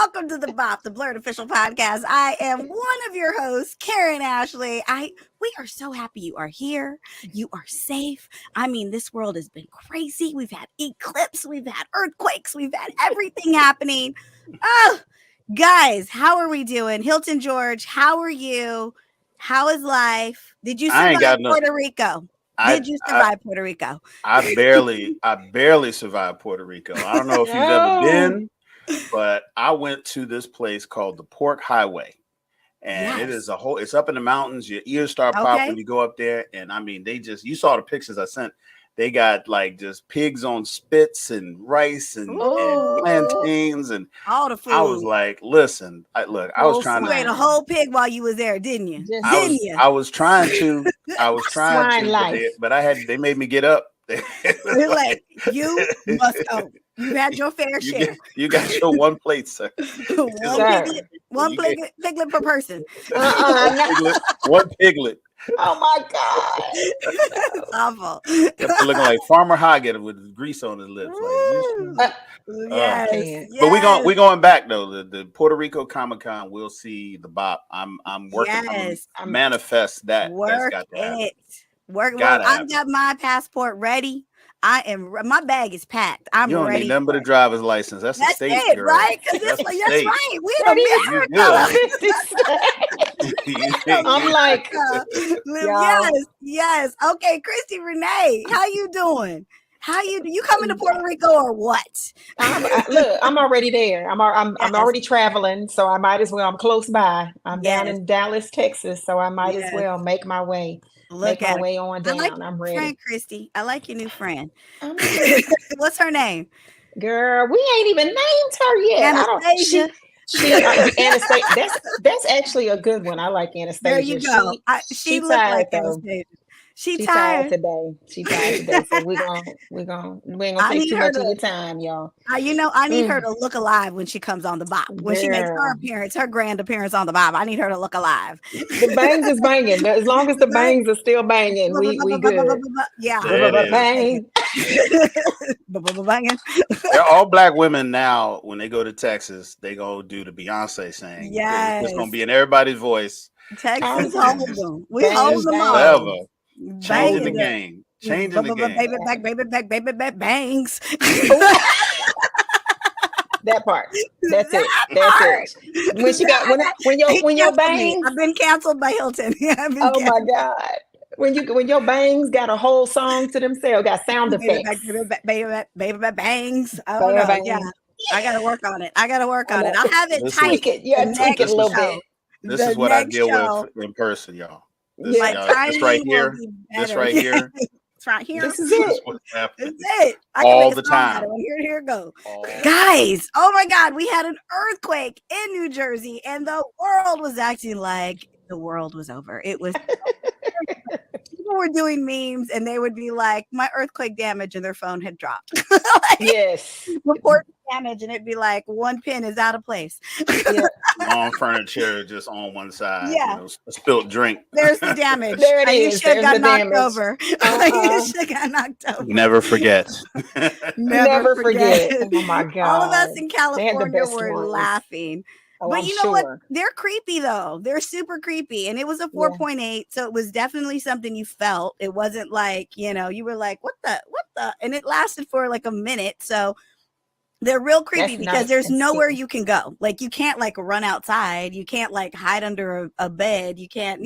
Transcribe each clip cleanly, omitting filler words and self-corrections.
Welcome to the BOP, the BLERD official podcast. I am one of your hosts, Karan Ashley. We are so happy you are here. You are safe. I mean, this world has been crazy. We've had eclipses, we've had earthquakes, we've had everything happening. Oh, guys, how are we doing? Hilton George, how are you? How is life? Did you survive Puerto Rico? Did you survive Puerto Rico? I barely survived Puerto Rico. I don't know if you've ever been, but I went to this place called the Pork Highway. And it is it's up in the mountains. Your ears start popping when you go up there. And I mean, you saw the pictures I sent. They got like just pigs on spits and rice and plantains and all the food. I was like, listen, I was trying to. You ate a whole pig while you was there, didn't you? I was trying to, but they made me get up. They're like, you must go. You had your fair share. You got your one plate, sir. one piglet per person. One piglet. Oh my God. It's awful. Looking like Farmer Hoggett with grease on his lips. Yes. But we going back though. The Puerto Rico Comic-Con, we'll see the BOP. I'm working to manifest that. Work it. I've got my passport ready. My bag is packed. I'm ready. You don't need nothing but a driver's license. That's a state, it, girl. Right? Because that's right. We in America. I'm like, yes. Okay, Christi Renee, how you doing? You coming to Puerto Rico or what? I'm already there. I'm already traveling, so I might as well. I'm close by. I'm down in Dallas, Texas, so I might as well make my way. Make my way on down. I'm ready. Friend Christi, I like your new friend. What's her name? Girl, we ain't even named her yet. Anastasia. Anastasia. That's actually a good one. I like Anastasia. There you go. She looked like Anastasia. She tired today. She tired today. So we ain't gonna take too much of your time, y'all. I need her to look alive when she comes on the BOP. When she makes her grand appearance on the BOP, I need her to look alive. The bangs is banging. As long as the bangs are still banging, we good. Yeah. Bang. They're all black women now. When they go to Texas, they go do the Beyonce thing. Yes. It's gonna be in everybody's voice. Texas hold them. We hold them all. Forever. Changing the game. Changing the game. Baby back bangs. That part. That's it. When your bangs. I've been canceled by Hilton. My God. When your bangs got a whole song to themselves, got sound effects. Baby bangs. Oh no, yeah. I gotta work on it. I'll have it tight. Tweak it a little bit. This is what I deal with in person, y'all. This right here. This right here. It's right here. This is it. This is it. All the time. Here it goes. Guys, oh my God, we had an earthquake in New Jersey and the world was acting like the world was over. It was people were doing memes and they would be like, my earthquake damage, and their phone had dropped. Yes. Report damage, and it'd be like one pin is out of place. Long furniture just on one side. Yeah. A spilt drink. There's the damage. There it is. You should have got knocked over. You should have got knocked over. Never forget. Never forget. Oh my God. All of us in California were laughing. But you know what? They're creepy though. They're super creepy. And it was a 4.8. So it was definitely something you felt. It wasn't like, you were like, what the? And it lasted for like a minute. So they're real creepy because there's nowhere you can go. Like you can't like run outside. You can't like hide under a bed. You can't,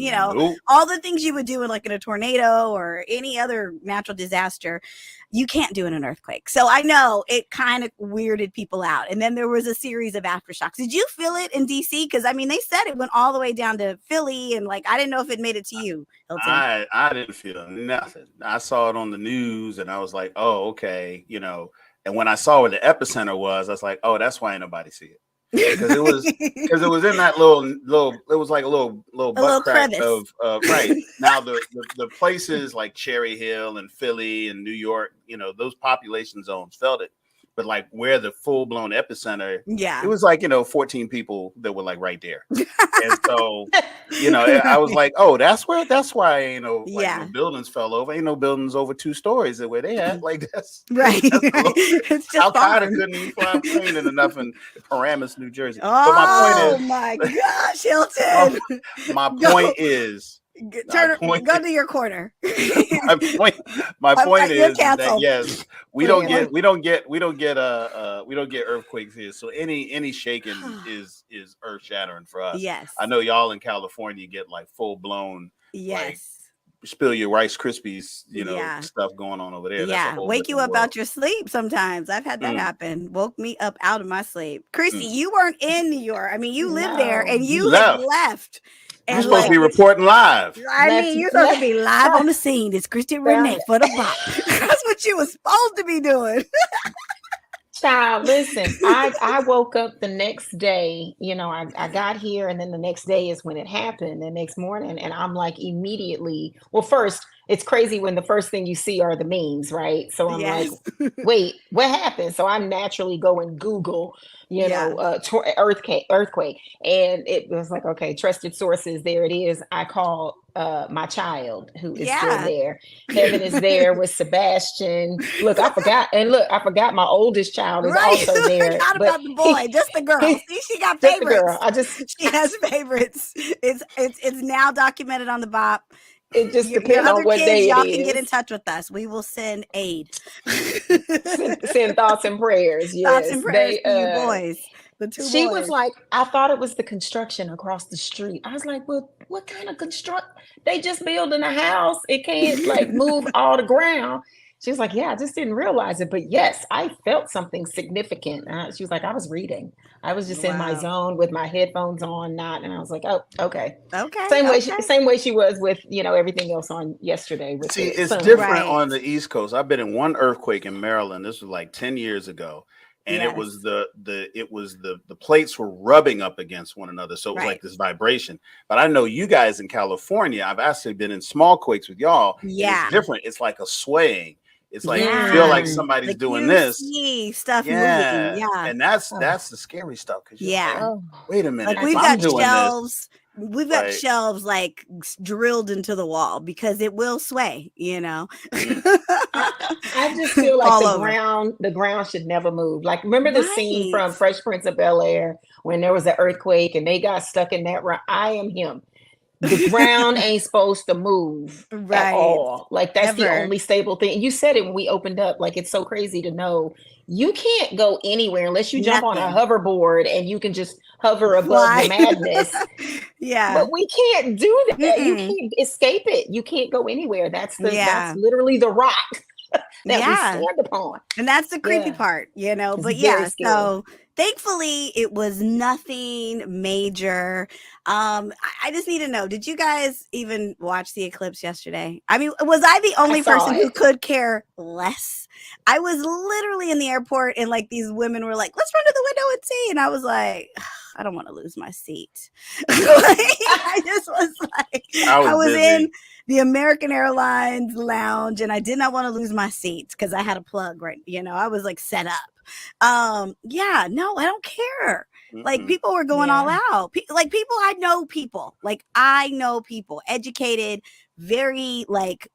all the things you would do in a tornado or any other natural disaster, you can't do in an earthquake. So I know it kind of weirded people out. And then there was a series of aftershocks. Did you feel it in DC? Because I mean, they said it went all the way down to Philly, and I didn't know if it made it to you, Hilton. I didn't feel nothing. I saw it on the news, and I was like, oh, okay, And when I saw where the epicenter was, I was like, oh, that's why ain't nobody see it. Because it was in that little it was like a little butt crack of right. Now the places like Cherry Hill and Philly and New York, those population zones felt it. but like where the full blown epicenter, it was like, 14 people that were like right there. And so, I was like, oh, that's why, like no buildings fell over. Ain't no buildings over 2 stories that where they at. Like that's right. It's just Al-Qaeda couldn't even fly a plane in enough in Paramus, New Jersey. Oh, but my point is, my gosh, Hilton. My point is, go to your corner. my point is that yes, we don't get earthquakes here. So any shaking is earth shattering for us. Yes, I know y'all in California get like full blown. Like, spill your Rice Krispies, stuff going on over there. Yeah, wake you up out your sleep sometimes. I've had that happen. Woke me up out of my sleep. Christy, you weren't in New York. I mean, you lived there and you left. You're supposed to be reporting live. You're supposed to be live on the scene. It's Christi Renee for the BOP. That's what you were supposed to be doing. Child, listen, I woke up the next day, I got here, and then the next day is when it happened, the next morning, and I'm like immediately, well, first, it's crazy when the first thing you see are the memes, right? So I'm like, wait, what happened? So I'm naturally going Google, earthquake, and it was like, okay, trusted sources, there it is. I call my child who is still there. Kevin is there with Sebastian. I forgot my oldest child is also there. Not about the boy, just the girl. See, she got favorites. She has favorites. It's now documented on the BOP. It just depends on what day y'all it is. Can get in touch with us. We will send aid. send thoughts and prayers. Yes. Thoughts and prayers to you boys. The 2 boys. She was like, I thought it was the construction across the street. I was like, well, what kind of They just building a house. It can't like move all the ground. She was like, yeah, I just didn't realize it. But yes, I felt something significant. She was like, I was reading. I was just in my zone with my headphones on, and I was like, oh, okay. Same way she was with, everything else on yesterday. It's different on the East Coast. I've been in one earthquake in Maryland. This was like 10 years ago. And it was the plates were rubbing up against one another. So it was like this vibration. But I know you guys in California, I've actually been in small quakes with y'all. Yeah. It's different. It's like a swaying. It's like you feel like somebody's doing this. Stuff moving. Yeah. And that's the scary stuff. Wait a minute. Like we've got shelves. We've got shelves like drilled into the wall because it will sway, I just feel like the ground should never move. Like, remember the scene from Fresh Prince of Bel-Air when there was an earthquake and they got stuck in that round? I am him. The ground ain't supposed to move at all. Like, that's the only stable thing. You said it when we opened up. Like, it's so crazy to know you can't go anywhere unless you jump on a hoverboard and you can just hover above the madness. But we can't do that. You can't escape it. You can't go anywhere. That's literally the rock that we stand upon. And that's the creepy part, It's but so thankfully it was nothing major. I just need to know, did you guys even watch the eclipse yesterday? I mean, was I the only person who could care less? I was literally in the airport and like these women were like, let's run to the window and see. And I was like, I don't want to lose my seat. I just was like, I was in the American Airlines lounge and I did not want to lose my seat because I had a plug, right? I was like set up. No, I don't care. Like people were going all out. I know people, educated, very like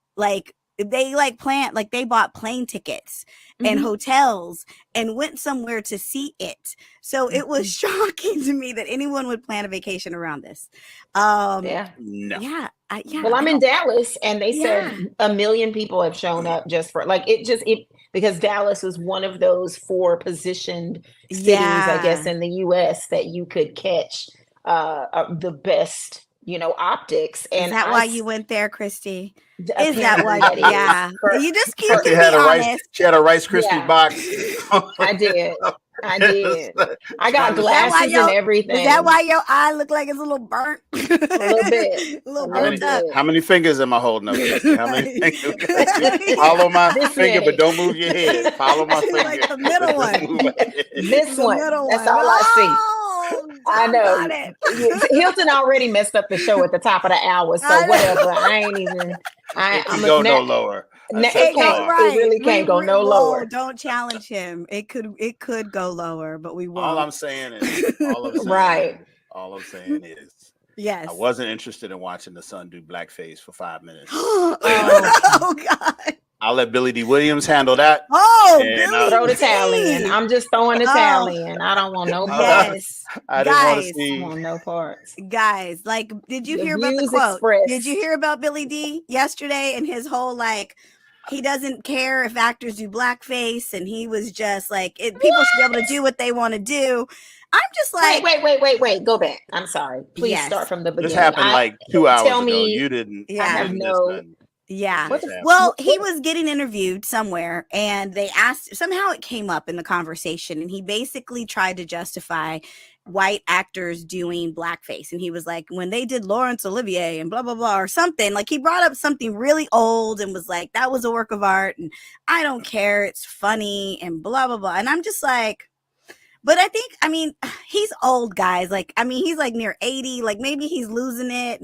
they bought plane tickets and hotels and went somewhere to see it. So it was shocking to me that anyone would plan a vacation around this. No. Well, I'm in Dallas and they said 1 million people have shown up just for because Dallas was one of those 4 positioned cities, I guess, in the US that you could catch the best, optics. And is that why you went there, Christy? Is that why? You just keep she had a Rice Krispie box. I did. I got glasses and everything. Is that why your eye looked like it's a little burnt? A little bit. How many fingers am I holding up? How many fingers? Follow my finger, but don't move your head. Follow my finger. Like the middle one. This one. That's all I see. I know. Hilton already messed up the show at the top of the hour, so whatever. I ain't even. I'm go no lower. It really can't go no lower. Don't challenge him. It could go lower, but we won't. All I'm saying is, all I'm saying is, yes, I wasn't interested in watching the son do blackface for 5 minutes. Oh God. I'll let Billy D. Williams handle that. Billy throw the towel in. I'm just throwing the towel in. I don't want no parts. I didn't want to see. I don't want no parts. Guys, like, did you hear about the quote? Did you hear about Billy D yesterday and his whole like, he doesn't care if actors do blackface, and he was just like, people should be able to do what they want to do. I'm just like, wait, go back. I'm sorry. Please start from the beginning. This happened like 2 hours ago. You didn't. Yeah. I have no. Yeah. Well, he was getting interviewed somewhere, and they asked, somehow it came up in the conversation, and he basically tried to justify white actors doing blackface. And he was like, when they did Laurence Olivier and blah, blah, blah, or something, like he brought up something really old and was like, that was a work of art, and I don't care. It's funny and blah, blah, blah. And I'm just like, but I mean, he's old, guys. Like, I mean, he's like near 80. Like, maybe he's losing it.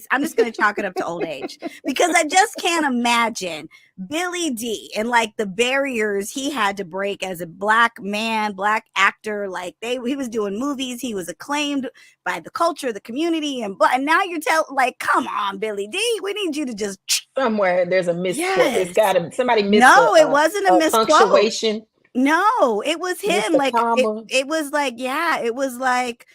I'm just going to chalk it up to old age, because I just can't imagine Billy D and like the barriers he had to break as a black man, black actor. Like he was doing movies. He was acclaimed by the culture, the community. And now you're like, come on, Billy D, we need you to just. Somewhere there's a misquote. It's got to, somebody missed it wasn't a misquote. Punctuation. No, it was him. Like it was like, it was like,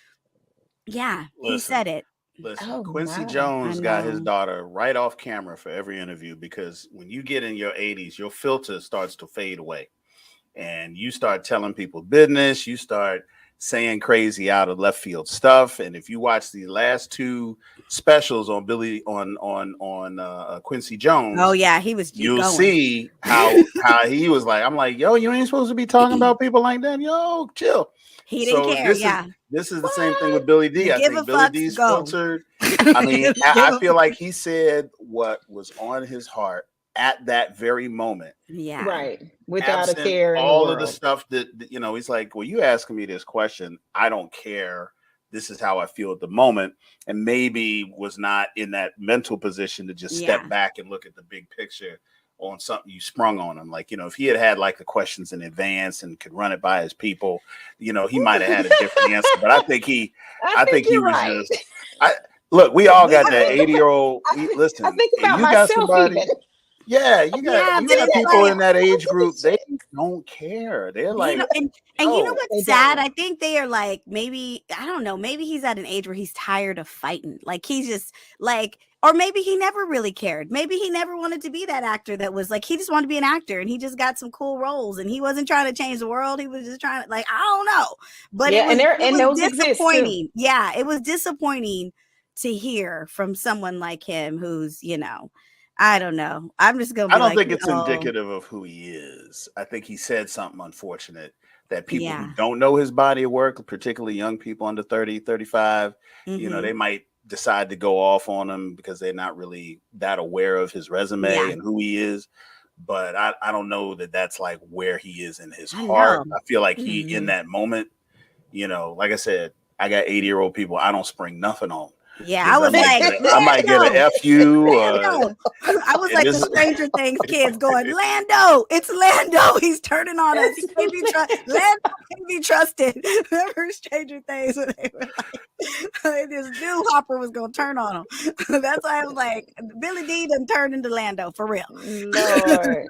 he said it. Listen, Quincy Jones got his daughter right off camera for every interview, because when you get in your 80s, your filter starts to fade away, and you start telling people business. You start saying crazy out of left field stuff. And if you watch the last 2 specials on Quincy Jones, you'll see how he was like, I'm like, yo, you ain't supposed to be talking about people like that. Yo, chill. He didn't care. This is the same thing with Billy D. I think Billy D's filtered. I mean, I feel like he said what was on his heart at that very moment. Yeah. Right. Without a care. All of the stuff that, he's like, well, you asking me this question. I don't care. This is how I feel at the moment. And maybe was not in that mental position to just step back and look at the big picture on something you sprung on him. Like, if he had like the questions in advance and could run it by his people, he might have had a different answer. But I think he was just, look, we all got that 80-year-old. Listen, I think about you got myself somebody. even. Yeah, you got people in that age group. They don't care. They're like, and you know what's sad? I think they are like, maybe, I don't know, maybe he's at an age where he's tired of fighting. Like he's just like, or maybe he never really cared. Maybe he never wanted to be that actor that was like, he just wanted to be an actor, and he just got some cool roles, and he wasn't trying to change the world. He was just trying to, like, I don't know. But it was disappointing. Yeah, it was disappointing to hear from someone like him who's, I don't know. I'm just going to be I don't think it's indicative of who he is. I think he said something unfortunate that people who don't know his body of work, particularly young people under 30, 35, they might decide to go off on him because they're not really that aware of his resume and who he is. But I don't know that that's like where he is in his heart. I feel like he, in that moment, like I said, I got 80-year-old people. I don't spring nothing on. Yeah, I was I might get an FU. I was like the Stranger Things kids going, Lando, it's Lando. He's turning on us. He can't be Lando can't be trusted. Remember Stranger Things when they were like, this new Hopper was going to turn on him. That's why I was like, Billy D done turned into Lando for real. Lord.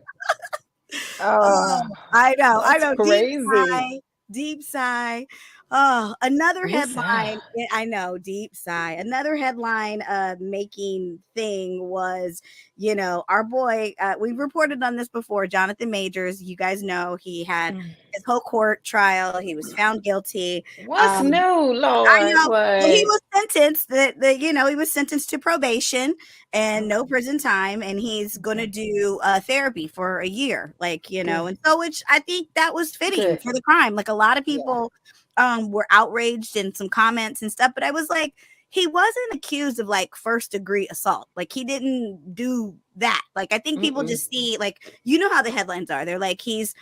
I know. Crazy. Deep sigh. Oh, another headline. I know, deep sigh. Another headline making thing was, our boy, we reported on this before, Jonathan Majors. You guys know he had his whole court trial. He was found guilty. What's new, Lord? I know. Well, he was sentenced he was sentenced to probation and no prison time, and he's going to do therapy for a year, and so, which I think that was fitting for the crime. Like, a lot of people were outraged in some comments and stuff, but I was like, he wasn't accused of like first degree assault. Like, he didn't do that. Like, I think people just see, like, how the headlines are. They're like, he's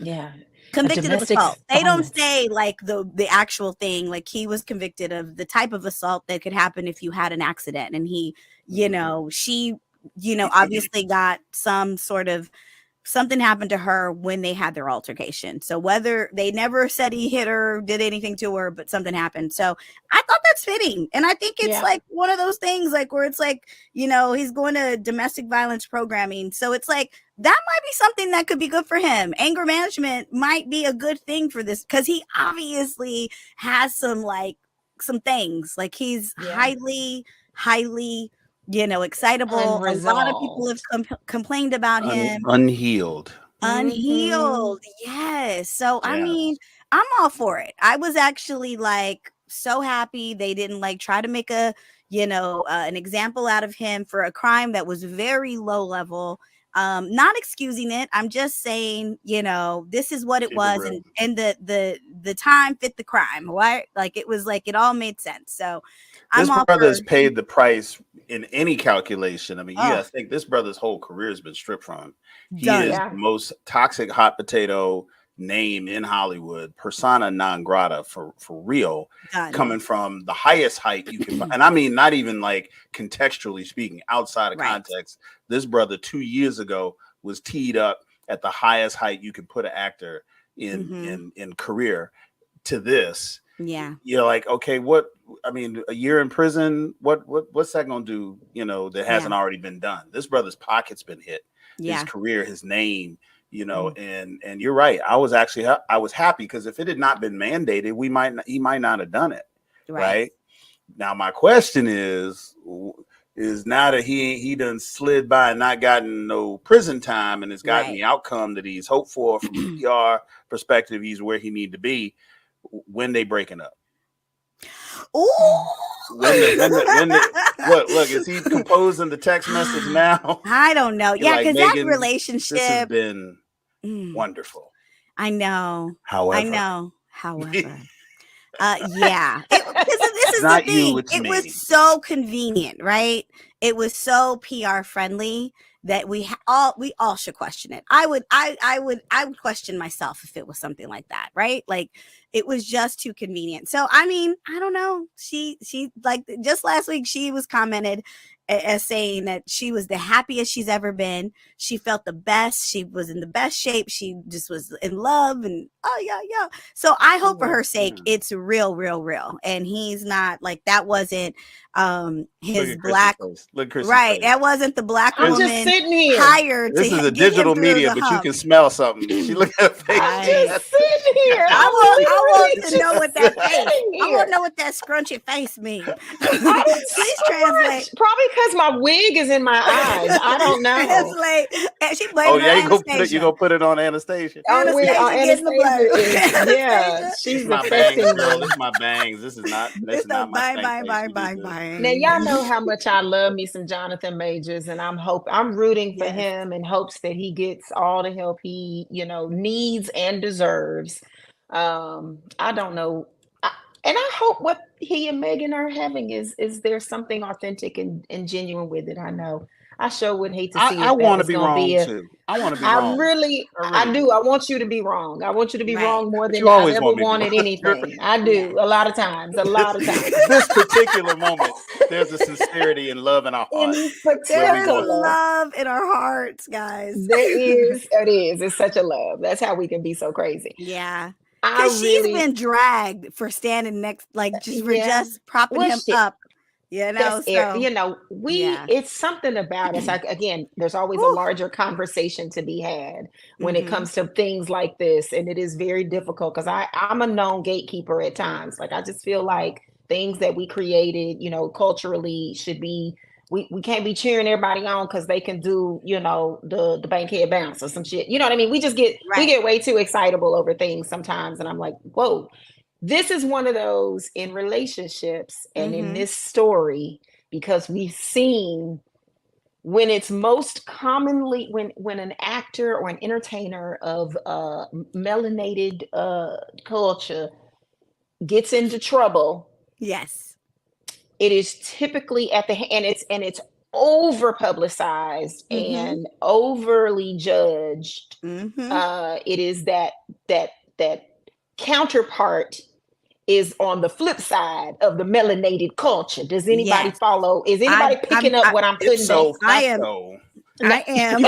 convicted of assault. They don't say like the actual thing. Like, he was convicted of the type of assault that could happen if you had an accident. And he, she, obviously got some sort of something happened to her when they had their altercation. So whether they never said he hit her, did anything to her, but something happened. So I thought that's fitting. And I think it's like one of those things like where it's like, you know, he's going to domestic violence programming. So it's like, that might be something that could be good for him. Anger management might be a good thing for this because he obviously has some things like he's highly, you know, excitable. Unresolved. A lot of people have complained about him. Unhealed. Yes. So I mean, I'm all for it. I was actually like so happy they didn't like try to make a, you know, an example out of him for a crime that was very low level. Not excusing it. I'm just saying, you know, this is what it was, and the time fit the crime, right? Like it was like it all made sense. So this brother's paid the price in any calculation. I mean, I think this brother's whole career has been stripped from him. He is the most toxic hot potato name in Hollywood, persona non grata for real, coming from the highest height you can find. And I mean, not even like contextually speaking, outside of context. This brother 2 years ago was teed up at the highest height you could put an actor in career to this. Yeah. You're like, okay, what, I mean, a year in prison, what's that going to do, you know, that hasn't already been done? This brother's pocket's been hit. His career, his name, you know, and you're right. I was happy because if it had not been mandated, he might not have done it. Right. Now, my question is now that he done slid by and not gotten no prison time and has gotten the outcome that he's hoped for from a PR perspective, he's where he need to be. When they breaking up? Ooh. Look, is he composing the text message now? I don't know. Yeah, because that relationship this has been wonderful. I know. However. Yeah. This is not the thing. It was so convenient, right? It was so PR friendly that we all should question it. I would question myself if it was something like that, right? Like it was just too convenient. So I mean, I don't know. She like just last week she was commented as saying that she was the happiest she's ever been. She felt the best. She was in the best shape. She just was in love and yeah. So I hope for her sake it's real. And he's not like that wasn't his black right. That wasn't the black woman just sitting here. Hired. This is a digital media, but you can smell something. She look at her face. I'm just sitting here. I want to know what that face. I want to know what that scrunchy face means. Please translate. Probably because my wig is in my eyes. I don't know. She blamed you gonna put it on Anastasia. Anastasia. Yeah, she's my bangs, girl. This is my bangs. This is not my bye. Now y'all know how much I love me some Jonathan Majors, and I'm rooting for him in hopes that he gets all the help he needs and deserves. I don't know. And I hope what he and Megan are having is there something authentic and genuine with it. I know. I sure would hate to see. I want to be wrong too. I want to be wrong. I do. I want you to be wrong. I want you to be wrong more than I ever wanted anything. I do. A lot of times. This particular moment, there's a sincerity and love in our hearts. There's love in our hearts, guys. There is. It is. It's such a love. That's how we can be so crazy. Yeah. Because she's been dragged for standing next, just propping him up. It's something about us. Again, there's always a larger conversation to be had when it comes to things like this. And it is very difficult because I'm a known gatekeeper at times. Like, I just feel like things that we created, culturally should be, we can't be cheering everybody on because they can do, the bankhead bounce or some shit. You know what I mean? We just we get way too excitable over things sometimes. And I'm like, whoa. This is one of those in relationships and in this story, because we've seen when it's most commonly when an actor or an entertainer of melanated culture gets into trouble. Yes, it is typically at the and it's over publicized and overly judged. It is that counterpart is on the flip side of the melanated culture. Does anybody follow? Is anybody picking up what I'm putting down? I am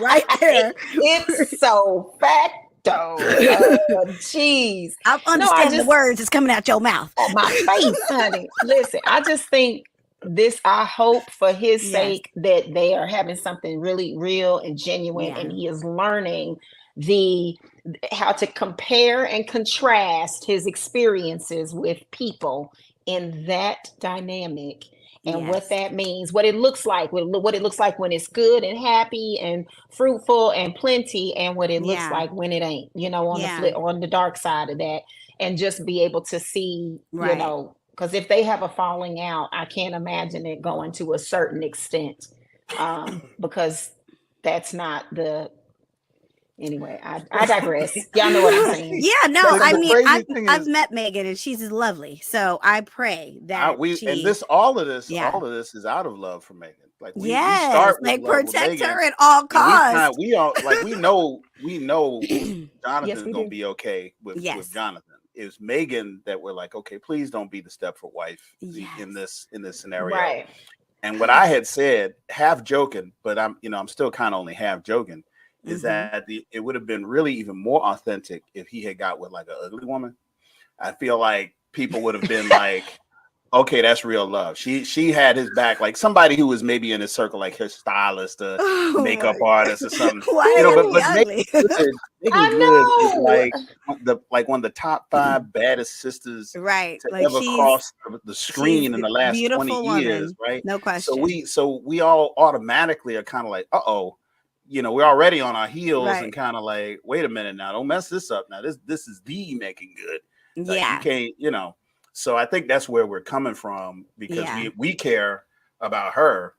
right there. It's so facto. Jeez. I understand the words that's coming out your mouth. On my face, honey. Listen, I just think I hope for his sake that they are having something really real and genuine, and he is learning how to compare and contrast his experiences with people in that dynamic, and what that means, what it looks like, what it looks like when it's good and happy and fruitful and plenty, and what it looks like when it ain't, on the dark side of that, and just be able to see, because if they have a falling out, I can't imagine it going to a certain extent, because that's not the. Anyway, I digress. Y'all know what I'm saying. Yeah, no, I mean, I've met Megan and she's lovely. So I pray that all of this is out of love for Megan. Like we start with protect her at all costs. We know Jonathan's gonna be okay with Jonathan. It's Megan that we're like, okay, please don't be the Stepford wife in this scenario. Right. And what I had said, half joking, but I'm still kind of only half joking, is that it would have been really even more authentic if he had got with like an ugly woman. I feel like people would have been like, okay, that's real love. She had his back, like somebody who was maybe in his circle, like his stylist, makeup artist or something. But Megan Good is like one of the top 5 baddest sisters to ever cross the screen in the last 20 years, right? No question. So we all automatically are kind of like, we're already on our heels and kind of like, wait a minute now, don't mess this up. Now this is the Making Good. Like, you can't, So I think that's where we're coming from, because we care about her.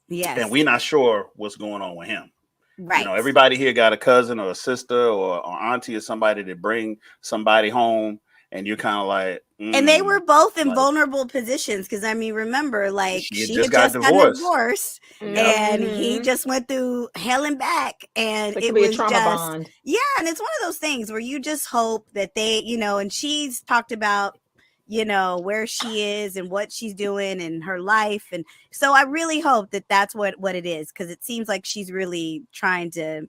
Yes. And we're not sure what's going on with him. Right. Everybody here got a cousin or a sister or auntie or somebody to bring somebody home. And you're kind of like, and they were both in vulnerable positions. Cause I mean, remember, like she had just gotten divorced and he just went through hell and back, and it was a trauma bond. Yeah. And it's one of those things where you just hope that they, and she's talked about, where she is and what she's doing in her life. And so I really hope that that's what it is. Cause it seems like she's really trying to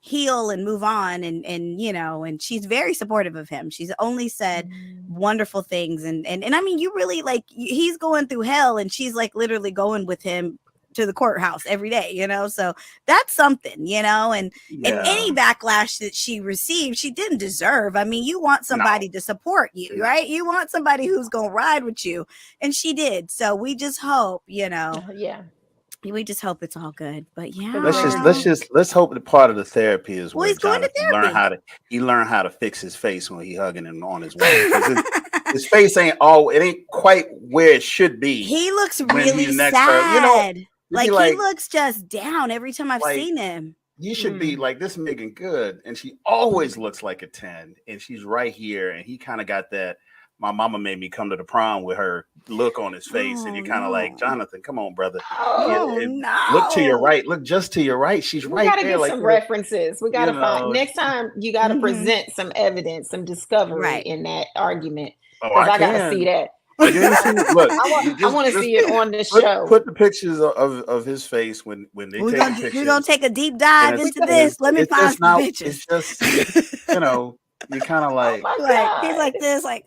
heal and move on, and she's very supportive of him. She's only said wonderful things, and I mean, you really, like, he's going through hell and she's like literally going with him to the courthouse every day, so that's something, and any backlash that she received, she didn't deserve. I mean, you want somebody to support you, right? You want somebody who's gonna ride with you, and she did. So we just hope, we just hope it's all good. But let's hope that part of the therapy is where he's going to therapy. He learned how to fix his face when he hugging him on his way. His face ain't quite where it should be. He looks really sad. He looks just down every time I've seen him. You should be like, this Megan Good, and she always looks like a 10, and she's right here, and he kind of got that. My mama made me come to the prom with her look on his face, and you're kind of like, Jonathan, come on, brother. Look to your right. Look just to your right. She's right there. We gotta get some references. We gotta find next time. You gotta present some evidence, some discovery in that argument. Because I gotta see that. Look, I want to see it on this show. Put the pictures of his face when they take pictures. We're gonna take a deep dive into this. Let me find some pictures. It's just, you're kind of like, he's like this, like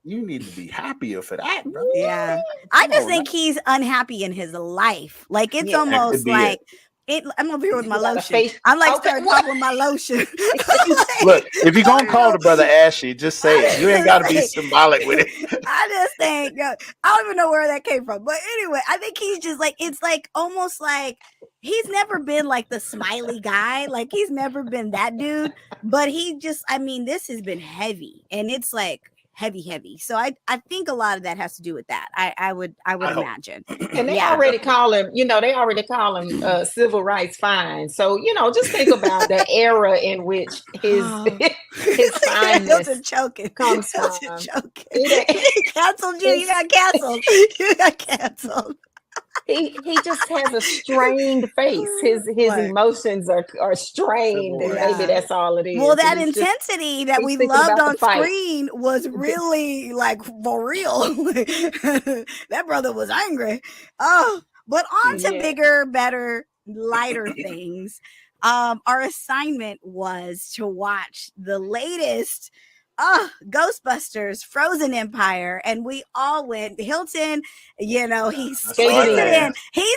you need to be happier for that, brother. Yeah, I just think he's unhappy in his life. Like it's almost like. I'm over here with my lotion. I'm like starting talking with my lotion. Look, if you're gonna call the brother Ashley, just say it. You ain't gotta be symbolic with it. I just think I don't even know where that came from. But anyway, I think he's just like, it's like almost like he's never been like the smiley guy. Like he's never been that dude. But he just, I mean, this has been heavy, and it's like heavy. So I think a lot of that has to do with that. I would imagine. And they already call him, civil rights fine. So, just think about the era in which his fineness comes from. Canceled you. You got canceled. You got canceled. He just has a strained face. His emotions are strained, and maybe that's all it is. Well, that intensity that we loved on screen was really like for real. That brother was angry. Oh, but on to bigger, better lighter things, our assignment was to watch the latest Ghostbusters Frozen Empire, and we all went. Hilton, he's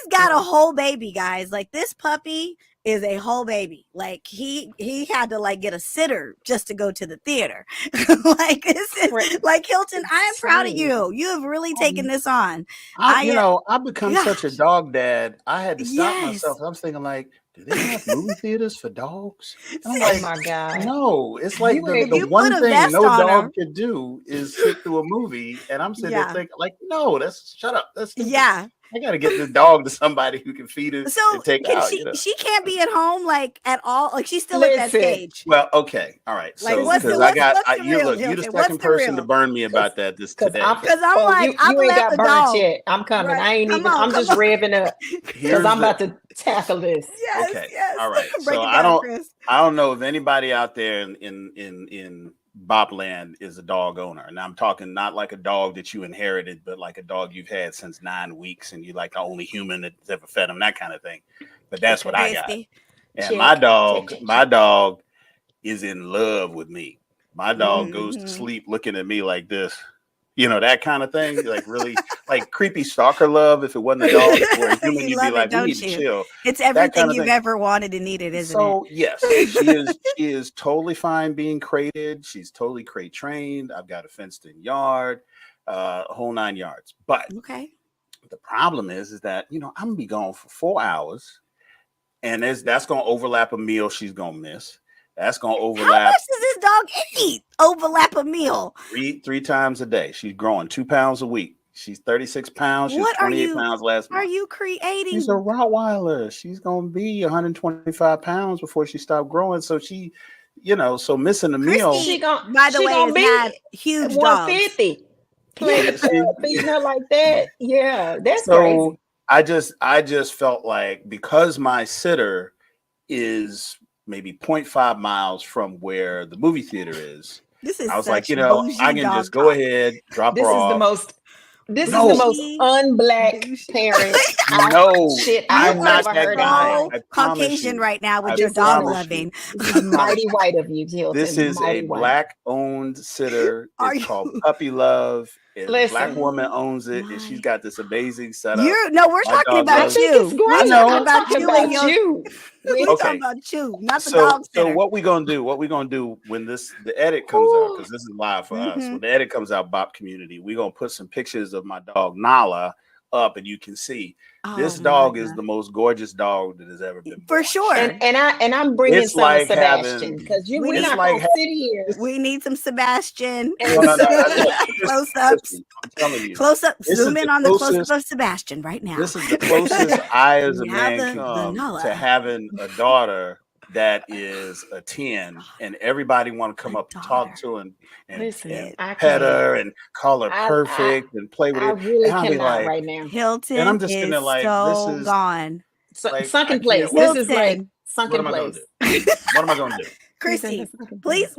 got a whole baby, guys. Like, this puppy is a whole baby. Like, he had to like get a sitter just to go to the theater. Like, this is like, Hilton, I am proud of you. You have really taken this on. I've become such a dog dad. I had to stop myself. I was thinking, like, do they have movie theaters for dogs? And I'm like, oh my God. No, it's like the one thing no dog could do is sit through a movie. And I'm sitting there thinking, like, no, shut up. That's stupid. I got to get this dog to somebody who can feed it and take it out. She can't be at home, like, at all. Like, she's still at that stage. Well, okay. All right. So, because you're the second person to burn me about that today. Because I'm like, you ain't got burned yet. I'm coming. Right. I ain't even, I'm just revving up because I'm about to tackle this. Yes. All right. So I don't know if anybody out there in BOP land is a dog owner. And I'm talking not like a dog that you inherited, but like a dog you've had since 9 weeks and you're like the only human that's ever fed him, that kind of thing. But that's what I got. And my dog is in love with me. My dog goes to sleep looking at me like this. That kind of thing, like really, like creepy stalker love. If it wasn't a dog or a human, you'd be like, we need to chill. It's everything you've ever wanted and needed, isn't it? So yes, she is totally fine being crated. She's totally crate trained. I've got a fenced in yard, a whole 9 yards. But the problem is that I'm gonna be gone for 4 hours, and that's gonna overlap a meal she's gonna miss. That's gonna overlap. How much does this dog eat? Overlap a meal? Three times a day. She's growing 2 pounds a week. She's 36 pounds. She was 28 pounds last month. Are you creating? She's a Rottweiler. She's gonna be 125 pounds before she stopped growing. So she, so missing a meal. She by the way, is not huge 150. Feeding her like that. Yeah, that's crazy. I just felt like because my sitter is maybe 0.5 miles from where the movie theater is. I was like, I can just go ahead, drop her off. This is the most un-black parent. I'm not that guy. Caucasian right now with your dog loving. This is mighty white of you, Hilton. This is a black-owned sitter. It's called Puppy Love. A black woman owns it, and she's got this amazing setup. We're talking about you. I know. We're talking about you. We're talking about you, not the dog sitter. So what we gonna do when the edit comes out, because this is live for us. When the edit comes out, BOP community, we're gonna put some pictures of my dog Nala up, and you can see this dog is the most gorgeous dog that has ever been born. For sure. And I'm bringing some of Sebastian, because we're not gonna sit here. We need some Sebastian. Close-ups. I'm telling you. Close-up. Zoom in on the close-up of Sebastian right now. This is the closest I as a man can come to having a daughter that is a 10, and everybody want to come up and talk to and pet her and call her perfect and play with her. I really cannot right now. Hilton, and I'm just sitting there like, this is gone. Sunken place. This is like sunken place. What am I going to do? Christi, please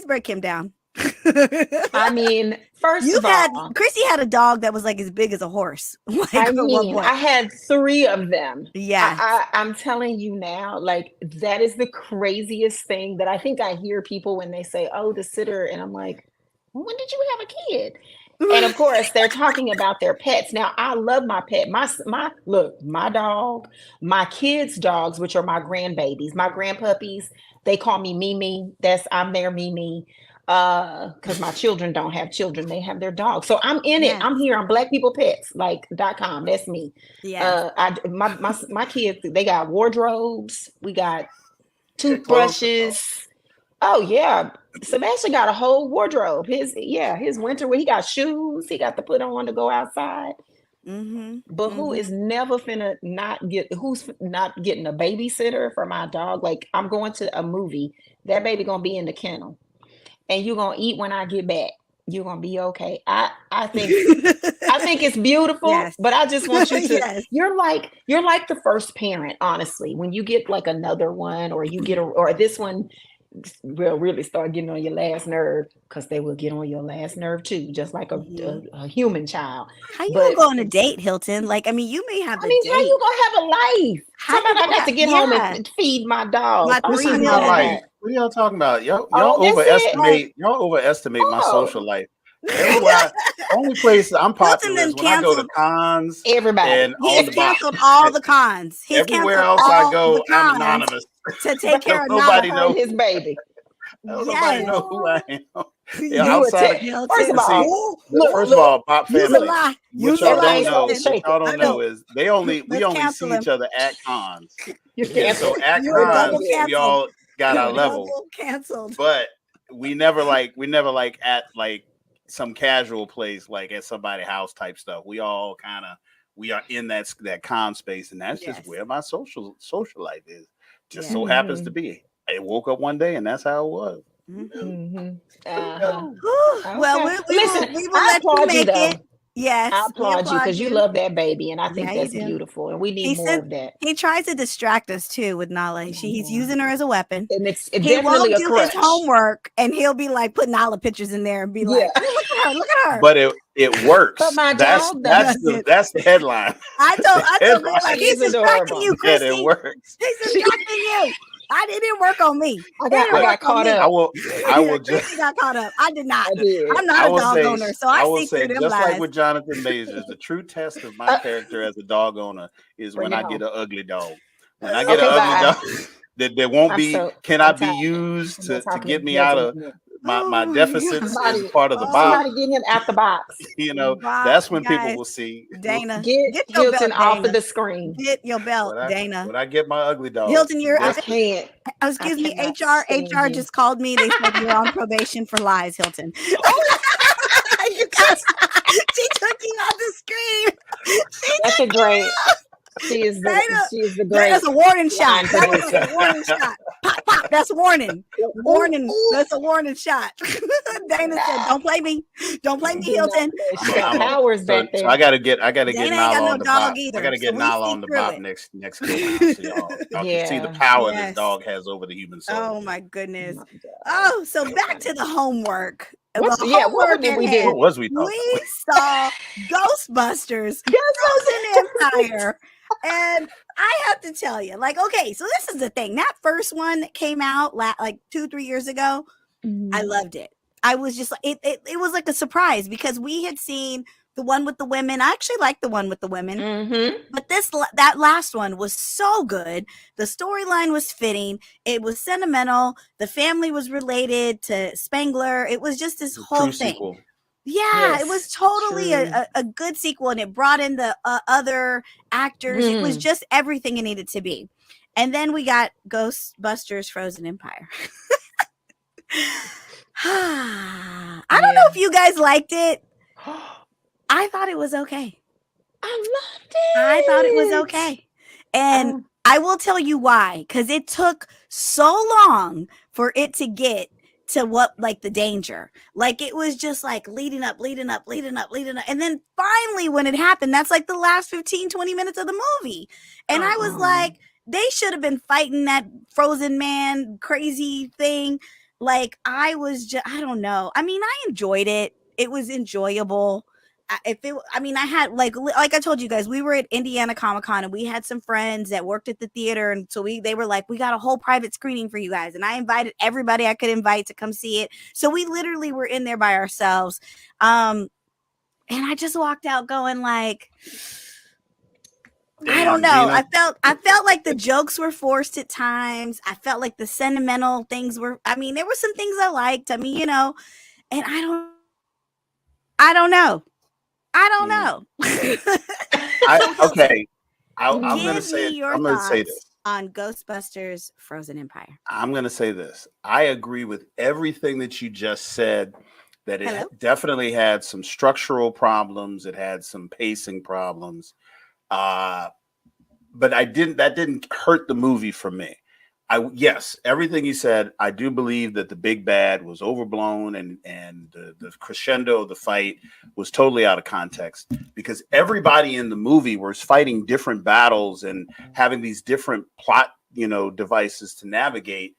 break him down. I mean, Christi had a dog that was like as big as a horse. I had 3 of them. Yeah, I'm telling you now, like, that is the craziest thing that I think I hear people when they say, "Oh, the sitter," and I'm like, "When did you have a kid?" And of course, they're talking about their pets. Now, I love my pet. My dog, my kids' dogs, which are my grandbabies, my grandpuppies. They call me Mimi. I'm their Mimi. Because my children don't have children, they have their dogs. So I'm in it. I'm here on blackpeoplepets.com. That's me. Yeah. My kids, they got wardrobes, we got toothbrushes. Oh yeah. Sebastian got a whole wardrobe. His winter where he got shoes he got to put on to go outside. But who is never who's not getting a babysitter for my dog? Like, I'm going to a movie, that baby gonna be in the kennel. And you're gonna eat when I get back. You're gonna be okay. I think it's beautiful, but I just want you to. You're like the first parent, honestly. When you get like another one, or you get or this one, will really start getting on your last nerve, because they will get on your last nerve too, just like a human child. How you gonna go on a date, Hilton? Like, I mean, you may have I mean, how date. you gonna have a life? Somebody I got to get home and feed my dog. My This is 3 my million. life. What are y'all talking about? Y'all overestimate my social life. Everywhere, only place I'm popular is when I go to cons. Everybody. And He's canceled all the cons. He's everywhere else I go, I'm anonymous. To take care of nobody knows his baby. Nobody know who I am. Yeah, outside of, first of all, BOP family. What y'all don't know is we only see each other at cons. So at cons, we all got our level. Canceled. But we never at like some casual place, like at somebody's house type stuff. We all we are in that con space, and that's just where my social life is. Just so happens to be. I woke up one day and that's how it was. Well, listen, we will let you make it. Yes, I applaud you because you love that baby, and I think that's beautiful, and we need more of that. He tries to distract us too with Nala. He's using her as a weapon, and he won't do his homework, and he'll be like putting Nala pictures in there and be like, "Look at her." But it works. But my that's the headline. I told him like he's distracting you, Christi. It works. He's distracting you. It didn't work on me. I got caught up. I will just got caught up. I did not. I'm not a dog owner, so I will say, just like with Jonathan Majors, the true test of my character as a dog owner is when I get an ugly dog. When I get an ugly dog, there won't be cannot be used to get me out of my deficits as part of the box. Somebody get him out the box. That's when people will see. Dana, get Hilton off of the screen. Get your belt, Dana. When I get my ugly dog, Hilton, I can't. Excuse me, HR just called me. They said you're on probation for lies, Hilton. She took you off the screen. That's a great. She is the great. That's a warning shot. That was a warning shot. Pop, pop. That's a warning. Warning. That's a warning shot. Dana said, "Don't play me. Don't play me, Hilton." She got powers back there. So I gotta get Nala on the BOP. Either, I gotta get Nala on the BOP next go round. So y'all can see the power this dog has over the human soul. Oh my goodness. Oh, so back to the homework. What did we do? What was we talking We saw Ghostbusters Frozen Empire. And I have to tell you, okay, so this is the thing. That first one that came out like 2-3 years ago, I loved it. I was just it was like a surprise because we had seen the one with the women. I actually liked the one with the women, but that last one was so good. The storyline was fitting. It was sentimental. The family was related to Spangler. It was just this whole thing. Sequel. Yeah, it was totally a good sequel, and it brought in the other actors. It was just everything it needed to be. And then we got Ghostbusters Frozen Empire. I don't know if you guys liked it. I thought it was okay. I loved it. I thought it was okay. And I will tell you why. Because it took so long for it to get to the danger. It was just leading up. And then finally when it happened, that's the last 15-20 minutes of the movie. And I was like, they should have been fighting that frozen man crazy thing. I don't know. I mean, I enjoyed it. It was enjoyable. I had like I told you guys, we were at Indiana Comic-Con and we had some friends that worked at the theater, and so they were like, we got a whole private screening for you guys, and I invited everybody I could invite to come see it. So we literally were in there by ourselves, and I just walked out going I don't know. I felt like the jokes were forced at times. I felt like the sentimental things were. I mean, there were some things I liked. I mean, and I don't know. I'm going to say this on Ghostbusters Frozen Empire. I'm going to say this. I agree with everything that you just said, that it definitely had some structural problems. It had some pacing problems. But that didn't hurt the movie for me. Yes, everything you said, I do believe that the big bad was overblown and the crescendo of the fight was totally out of context, because everybody in the movie was fighting different battles and having these different plot, devices to navigate.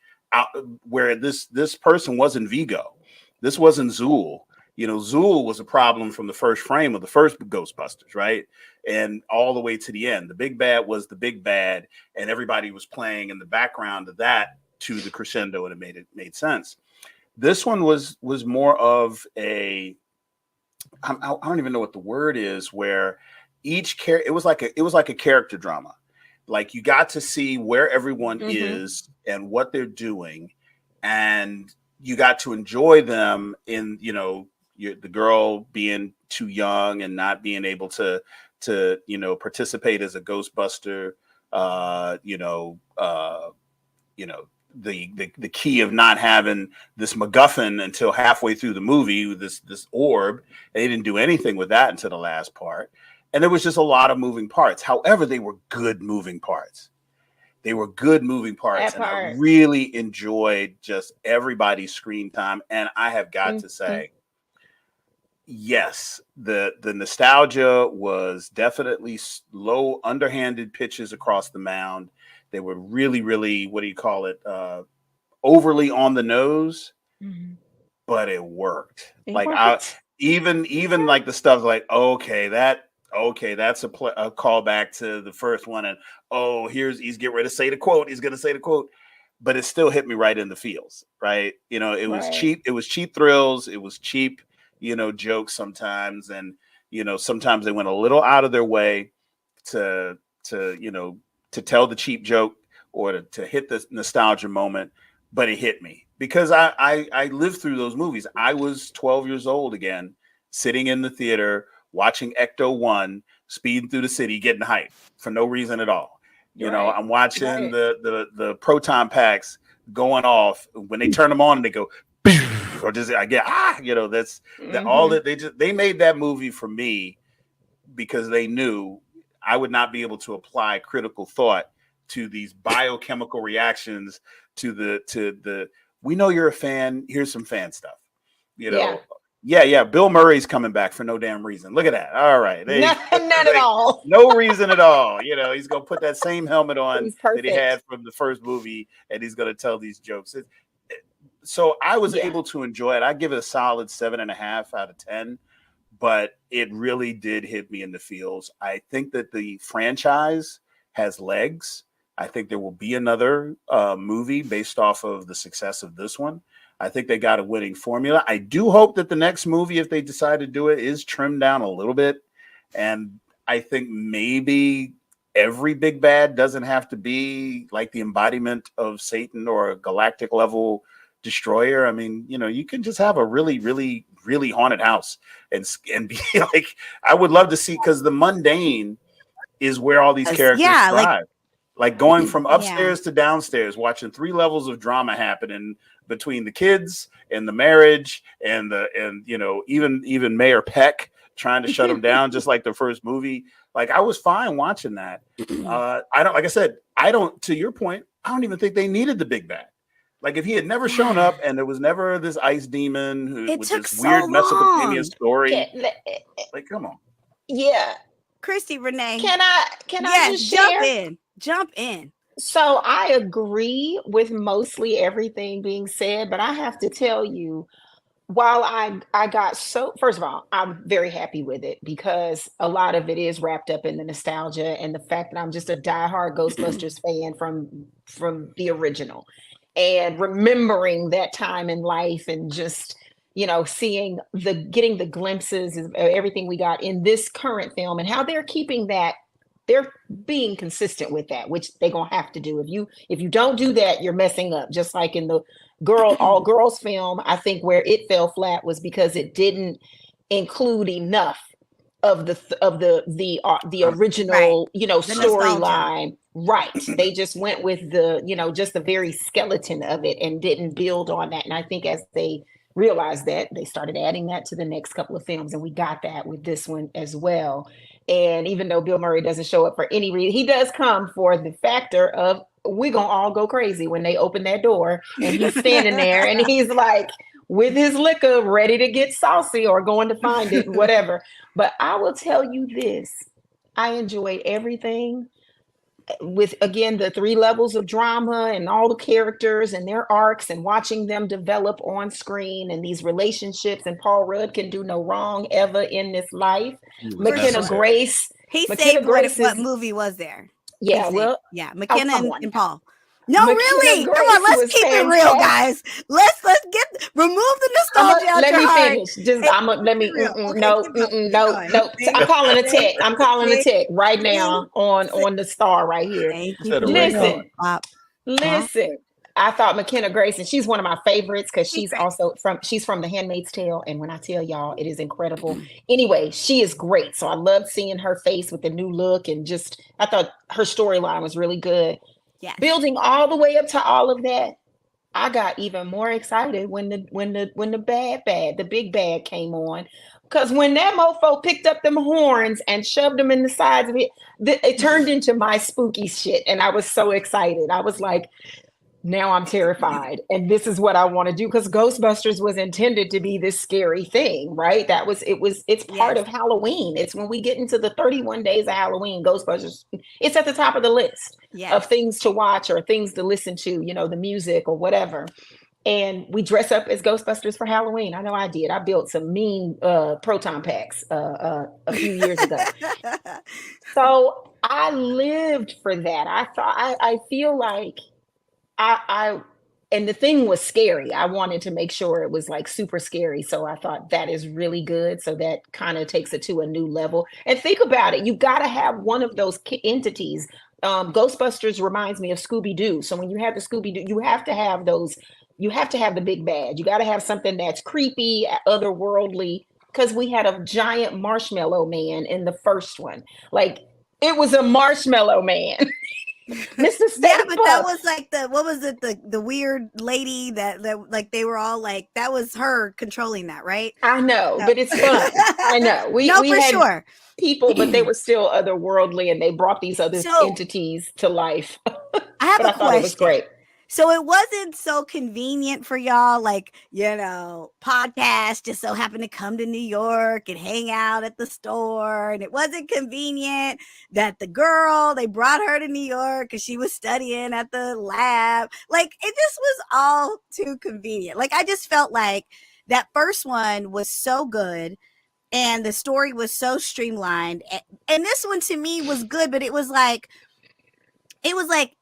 where this person wasn't Vigo. This wasn't Zool. Zool was a problem from the first frame of the first Ghostbusters, right? And all the way to the end. The big bad was the big bad, and everybody was playing in the background of that to the crescendo, and it made sense. This one was more of I don't even know what the word is, where each character, it was like a character drama. Like, you got to see where everyone is and what they're doing, and you got to enjoy them in, the girl being too young and not being able to participate as a Ghostbuster, the key of not having this MacGuffin until halfway through the movie, this orb. They didn't do anything with that until the last part. And there was just a lot of moving parts. However, they were good moving parts. And I really enjoyed just everybody's screen time. And I have got to say, yes, the nostalgia was definitely low, underhanded pitches across the mound. They were really, really, what do you call it? Overly on the nose, but it worked. Even like the stuff like, that's a callback to the first one, and he's getting ready to say the quote. He's going to say the quote, but it still hit me right in the feels. Right? It was cheap. It was cheap thrills. It was cheap, jokes sometimes, and sometimes they went a little out of their way to tell the cheap joke or to hit the nostalgia moment, but it hit me because I lived through those movies. I was 12 years old again, sitting in the theater watching Ecto 1 speeding through the city, getting hyped for no reason at all. I'm watching the proton packs going off when they turn them on and they go, or just I get that's all that they made that movie for me because they knew I would not be able to apply critical thought to these biochemical reactions to the we know you're a fan. Here's some fan stuff. Yeah. Bill Murray's coming back for no damn reason. Look at that. All right. None at all. No reason at all. He's going to put that same helmet on that he had from the first movie, and he's going to tell these jokes. So I was able to enjoy it. I give it a solid 7.5 out of 10. But it really did hit me in the feels. I think that the franchise has legs. I think there will be another movie based off of the success of this one. I think they got a winning formula. I do hope that the next movie, if they decide to do it, is trimmed down a little bit. And I think maybe every big bad doesn't have to be like the embodiment of Satan or a galactic level destroyer. I mean, you can just have a really, really, really haunted house and be like, I would love to see, because the mundane is where all these characters thrive. Like going from upstairs to downstairs, watching 3 levels of drama happening between the kids and the marriage and even Mayor Peck trying to shut them down, just like the first movie. Like, I was fine watching that. To your point, I don't even think they needed the big bad. Like, if he had never shown up and there was never this ice demon with this weird Mesopotamian story, like, come on. Yeah. Christi Renee. Can I just share? Jump in. So I agree with mostly everything being said, but I have to tell you, while I got first of all, I'm very happy with it because a lot of it is wrapped up in the nostalgia and the fact that I'm just a diehard Ghostbusters fan from the original. And remembering that time in life and just, getting the glimpses of everything we got in this current film and how they're keeping that, they're being consistent with that, which they're going to have to do. If you don't do that, you're messing up. Just like in the all girls film, I think where it fell flat was because it didn't include enough of the original, storyline. Right. They just went with just the very skeleton of it and didn't build on that. And I think as they realized that, they started adding that to the next couple of films. And we got that with this one as well. And even though Bill Murray doesn't show up for any reason, he does come for the factor of we're going to all go crazy when they open that door and he's standing there and he's like with his liquor ready to get saucy or going to find it, whatever. But I will tell you this, I enjoyed everything with again the 3 levels of drama and all the characters and their arcs and watching them develop on screen and these relationships, and Paul Rudd can do no wrong ever in this life. McKenna Grace. He saved what movie was there? Yeah, well, yeah, McKenna and Paul. No, McKenna really. Grace, Come on, let's keep it real, guys. Let's remove the nostalgia. Let me finish. Just let me. No. I'm calling a tech. I'm calling a tech right now on the star right here. Listen. I thought McKenna Grace, and she's one of my favorites because she's from The Handmaid's Tale, and when I tell y'all, it is incredible. Anyway, she is great, so I loved seeing her face with the new look, and just I thought her storyline was really good. Yeah. Building all the way up to all of that, I got even more excited when the big bad came on, because when that mofo picked up them horns and shoved them in the sides of it turned into my spooky shit, and I was so excited. I was like, now I'm terrified, and this is what I want to do, because Ghostbusters was intended to be this scary thing, right? It's part of Halloween. It's when we get into the 31 days of Halloween, Ghostbusters, it's at the top of the list of things to watch or things to listen to, the music or whatever. And we dress up as Ghostbusters for Halloween. I know I did. I built some mean proton packs a few years ago. So I lived for that. I feel like and the thing was scary. I wanted to make sure it was like super scary. So I thought that is really good. So that kind of takes it to a new level. And think about it. You got to have one of those entities. Ghostbusters reminds me of Scooby-Doo. So when you have the Scooby-Doo, you have to have those. You have to have the big bad. You got to have something that's creepy, otherworldly, because we had a giant marshmallow man in the first one. Like, it was a marshmallow man. Mr. Yeah, but that was like the weird lady that like they were all like, that was her controlling that, right? I know, but it's fun. I know. We had sure people, but they were still otherworldly, and they brought these other entities to life. I have a question. Thought it was great. So it wasn't so convenient for y'all, like, podcast just so happened to come to New York and hang out at the store. And it wasn't convenient that the girl, they brought her to New York because she was studying at the lab. Like, it just was all too convenient. Like, I just felt like that first one was so good and the story was so streamlined. And this one to me was good, but it was like,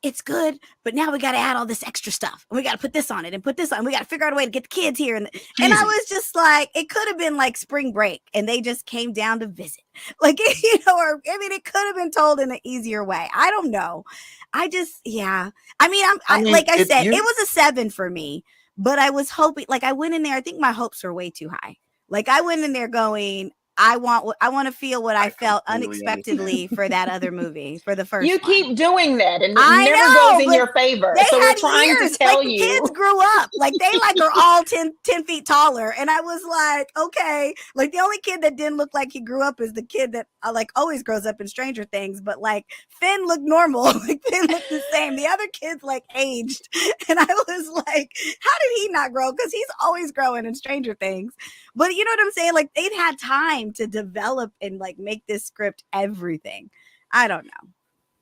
it's good, but now we got to add all this extra stuff. And we got to put this on it and put this on. We got to figure out a way to get the kids here. And I was just like, it could have been like spring break and they just came down to visit. Like, it could have been told in an easier way. I don't know. I just, yeah. Like I said, it was a 7 for me, but I was hoping, like I went in there, I think my hopes were way too high. Like I went in there going, I want to feel what I felt unexpectedly for that other movie, for the first. You keep doing that, and it never goes in your favor. So we're trying to tell you, kids grew up, like they are all 10 feet taller, and I was like, okay, like the only kid that didn't look like he grew up is the kid that like always grows up in Stranger Things, but like Finn looked normal, like Finn looked the same. The other kids like aged, and I was like, how did he not grow? Because he's always growing in Stranger Things. But you know what I'm saying? Like they'd had time to develop and like make this script everything. I don't know.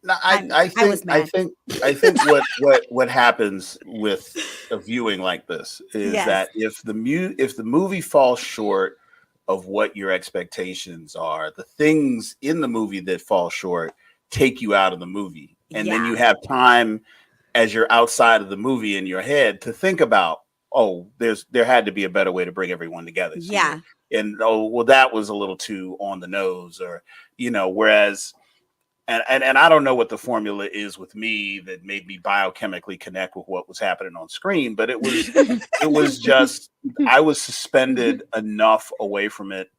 No, I think what happens with a viewing like this is that if the movie falls short of what your expectations are, the things in the movie that fall short take you out of the movie, and then you have time as you're outside of the movie in your head to think about, there had to be a better way to bring everyone together. Yeah. And that was a little too on the nose, or whereas and I don't know what the formula is with me that made me biochemically connect with what was happening on screen, but it was just I was suspended enough away from it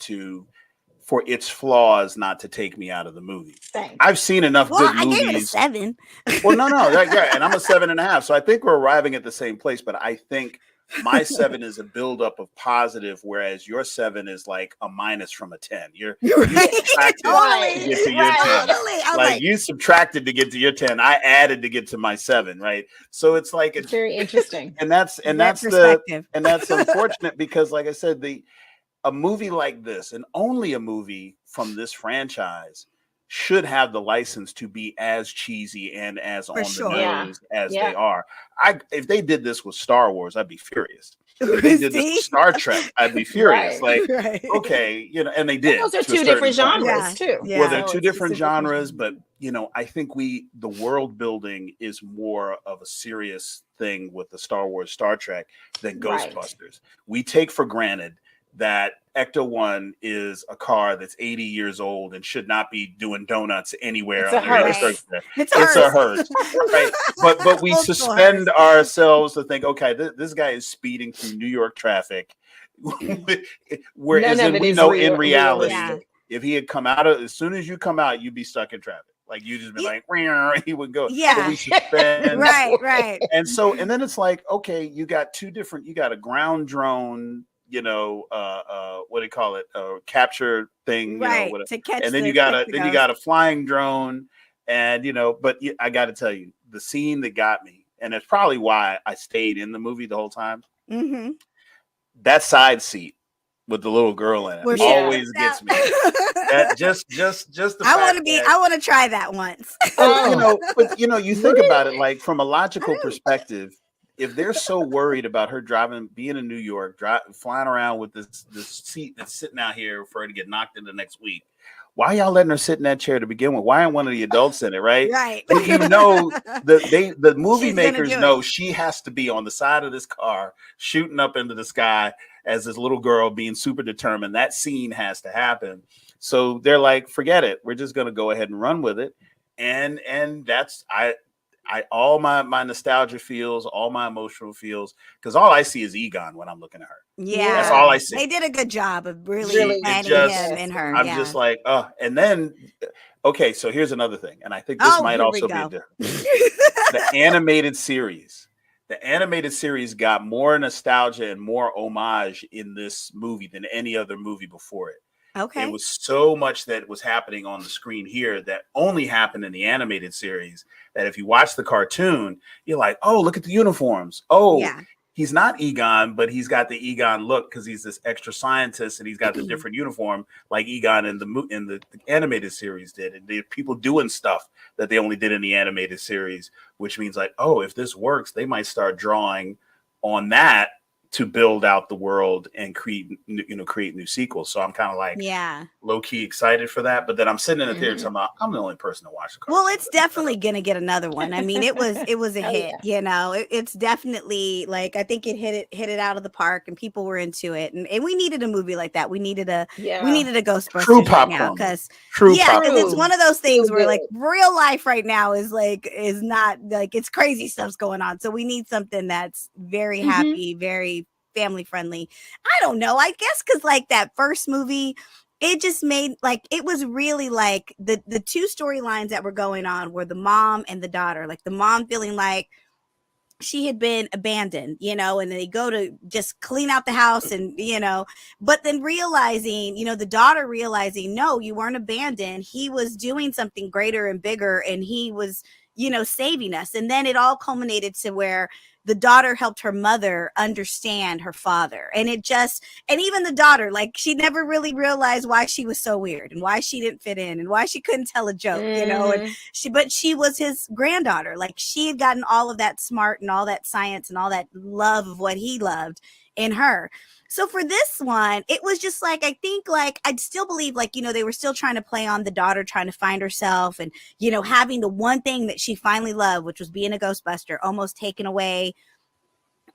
for its flaws not to take me out of the movie. Thanks. I've seen enough good movies. I gave it a 7. Well, no, and I'm a 7.5. So I think we're arriving at the same place, but I think my 7 is a buildup of positive, whereas your 7 is like a minus from a 10. You subtracted to get to your 10. Like you subtracted to get to your 10. I added to get to my 7, right? So it's like it's very interesting. And that's unfortunate because, like I said, a movie like this, and only a movie from this franchise, should have the license to be as cheesy and as on the nose as they are. If they did this with Star Wars, I'd be furious. If they did this with Star Trek, I'd be furious. Like, okay, you know, and they did. Those are two different genres too. Well, they're two different genres, but you know, I think the world building is more of a serious thing with the Star Wars, Star Trek than Ghostbusters. We take for granted that Ecto-1 is a car that's 80 years old and should not be doing donuts anywhere. It's a hearse. It's a hearse. Right? But we suspend ourselves to think, okay, this guy is speeding through New York traffic. Whereas we know in reality, if he had come out as soon as you come out, you'd be stuck in traffic. Like you just be like, he would go. Yeah. But we suspend. Right. And then it's like, okay, you got a ground drone, you know, what do you call it? Capture thing, you know, whatever. To catch and then you got a flying drone, and you know, but I got to tell you, the scene that got me, and it's probably why I stayed in the movie the whole time. Mm-hmm. That side seat with the little girl in it always gets me. That just the I want to try that once. You know, you think about it, like from a logical perspective. If they're so worried about her being in New York, flying around with this seat that's sitting out here for her to get knocked into next week, why y'all letting her sit in that chair to begin with? Why aren't one of the adults in it, right? Right. You know, the movie makers know she has to be on the side of this car, shooting up into the sky as this little girl being super determined. That scene has to happen. So they're like, forget it. We're just going to go ahead and run with it. And that's all my nostalgia feels, all my emotional feels, because all I see is Egon when I'm looking at her. Yeah, that's all I see. They did a good job of really planting him in her. I'm just like, and then, okay, so here's another thing, and I think this might also be the animated series. The animated series got more nostalgia and more homage in this movie than any other movie before it. Okay. It was so much that was happening on the screen here that only happened in the animated series, that if you watch the cartoon, you're like, oh, look at the uniforms. Oh, he's not Egon, but he's got the Egon look because he's this extra scientist and he's got the different uniform like Egon in the animated series did. And there people doing stuff that they only did in the animated series, which means like, oh, if this works, they might start drawing on that to build out the world and create new sequels. So I'm kind of like, low key excited for that. But then I'm sitting in the theater talking about, I'm the only person to watch the cartoon. Well, it's definitely going to get another one. I mean, it was a hit, you know, it's definitely like, I think it hit it out of the park and people were into it. And we needed a movie like that. We needed a Ghostbusters true right now. Because it's one of those things where like real life right now is not like, it's crazy stuff's going on. So we need something that's very happy, very family friendly. I don't know. I guess because like that first movie, it just made like, it was really like the two storylines that were going on were the mom and the daughter. Like the mom feeling like she had been abandoned, you know, and they go to just clean out the house and, you know, but then realizing, you know, the daughter realizing, no, you weren't abandoned. He was doing something greater and bigger and he was, you know, saving us. And then it all culminated to where the daughter helped her mother understand her father. And even the daughter, like she never really realized why she was so weird and why she didn't fit in and why she couldn't tell a joke, you know, and but she was his granddaughter. Like she had gotten all of that smart and all that science and all that love of what he loved in her. So for this one, it was just like, I think like, I'd still believe like, you know, they were still trying to play on the daughter, trying to find herself and, you know, having the one thing that she finally loved, which was being a Ghostbuster, almost taken away.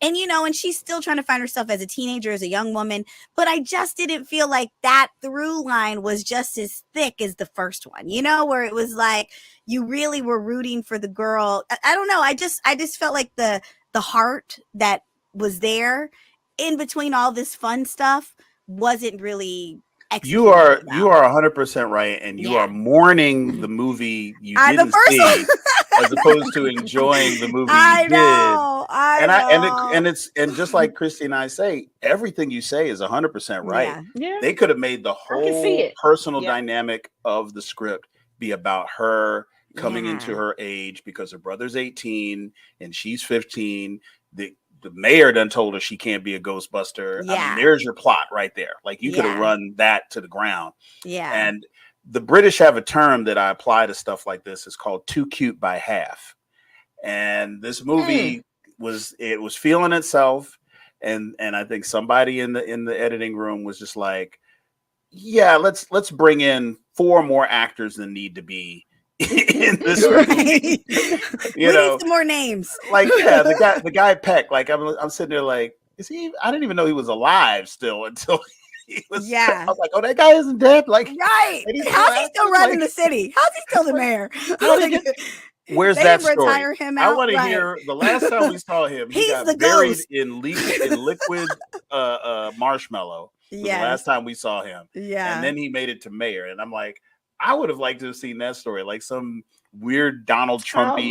And, you know, and she's still trying to find herself as a teenager, as a young woman. But I just didn't feel like that through line was just as thick as the first one, you know, where it was like you really were rooting for the girl. I don't know. I just felt like the heart that was there in between all this fun stuff wasn't really You are 100% right, and you are mourning the movie you didn't see, as opposed to enjoying the movie you did. And just like Christi and I say, everything you say is 100% right. Yeah. They could have made the whole personal dynamic of the script be about her coming into her age because her brother's 18 and she's 15. The mayor done told her she can't be a Ghostbuster. I mean, there's your plot right there. Like you could have run that to the ground. Yeah. And the British have a term that I apply to stuff like this. It's called too cute by half. And this movie was feeling itself. And I think somebody in the editing room was just like, yeah, let's bring in 4 more actors than need to be in this movie. We need some more names. Like, yeah, the guy Peck, like I'm sitting there like, is he? I didn't even know he was alive still until he was. Yeah. I was like, oh, that guy isn't dead. Like, right. How's he still running the city? How's he still the mayor? Where's that story? I want to hear the last time we saw him. He got buried in liquid marshmallow. Yeah. The last time we saw him. Yeah. And then he made it to mayor. And I'm like, I would have liked to have seen that story, like some weird Donald Trumpy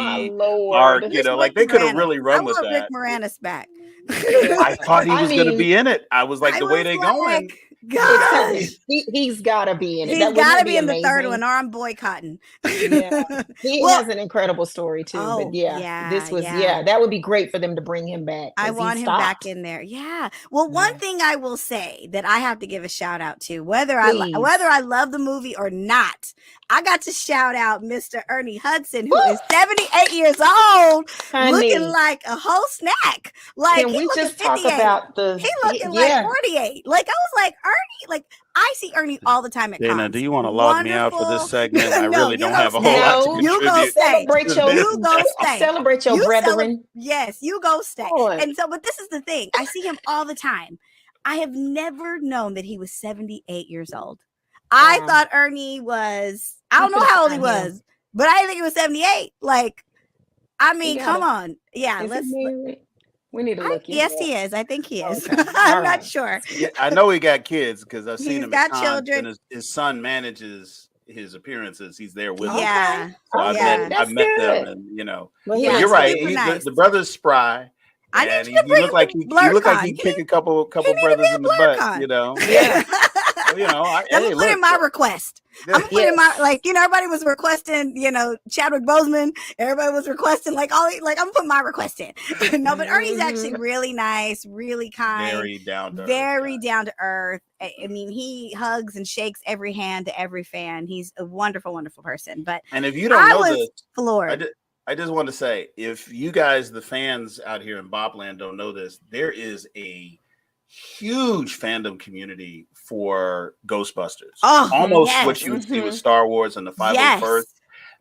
arc, you know, like they could have really run with that. Rick Moranis back. I thought he was going to be in it. I was like, the way they going. Gosh. He's got to be in it. He's got to be in the third one, or I'm boycotting. Yeah. He has an incredible story too. But this was that would be great for them to bring him back. I want him back in there. Yeah. Well, one thing I will say that I have to give a shout out to, whether I love the movie or not, I got to shout out Mr. Ernie Hudson, who is 78 years old, looking like a whole snack. Like, can we just talk about he looking like 48. Like, I was like, Ernie, like, I see Ernie all the time at Dana, cons. do you want to log me out for this segment? I really don't have a whole lot to contribute. You go stay. Celebrate your brethren. Yes, you go stay. And so, but this is the thing. I see him all the time. I have never known that he was 78 years old. I thought Ernie was, I don't know how old he was, but I didn't think he was 78. Like, I mean, come on. Yeah, we need to look. Yes, he is. I think he is. Okay. I'm not sure. Yeah, I know he got kids because I've seen him. Got children. And his son manages his appearances. He's there with him. Yeah. So I've met them, and you're right. The brother's spry. And he looked like he'd kick a couple brothers in the butt. You know. Yeah. I'm gonna put in my request. I'm gonna put in my, everybody was requesting, Chadwick Boseman. Everybody was requesting I'm gonna put my request in. No, but Ernie's actually really nice, really kind, very down to earth. I mean, he hugs and shakes every hand to every fan. He's a wonderful, wonderful person. But and if you don't know this, floored. I just want to say, if you guys, the fans out here in Bopland, don't know this, there is a huge fandom community for Ghostbusters. Almost what you would see with Star Wars and the 501st.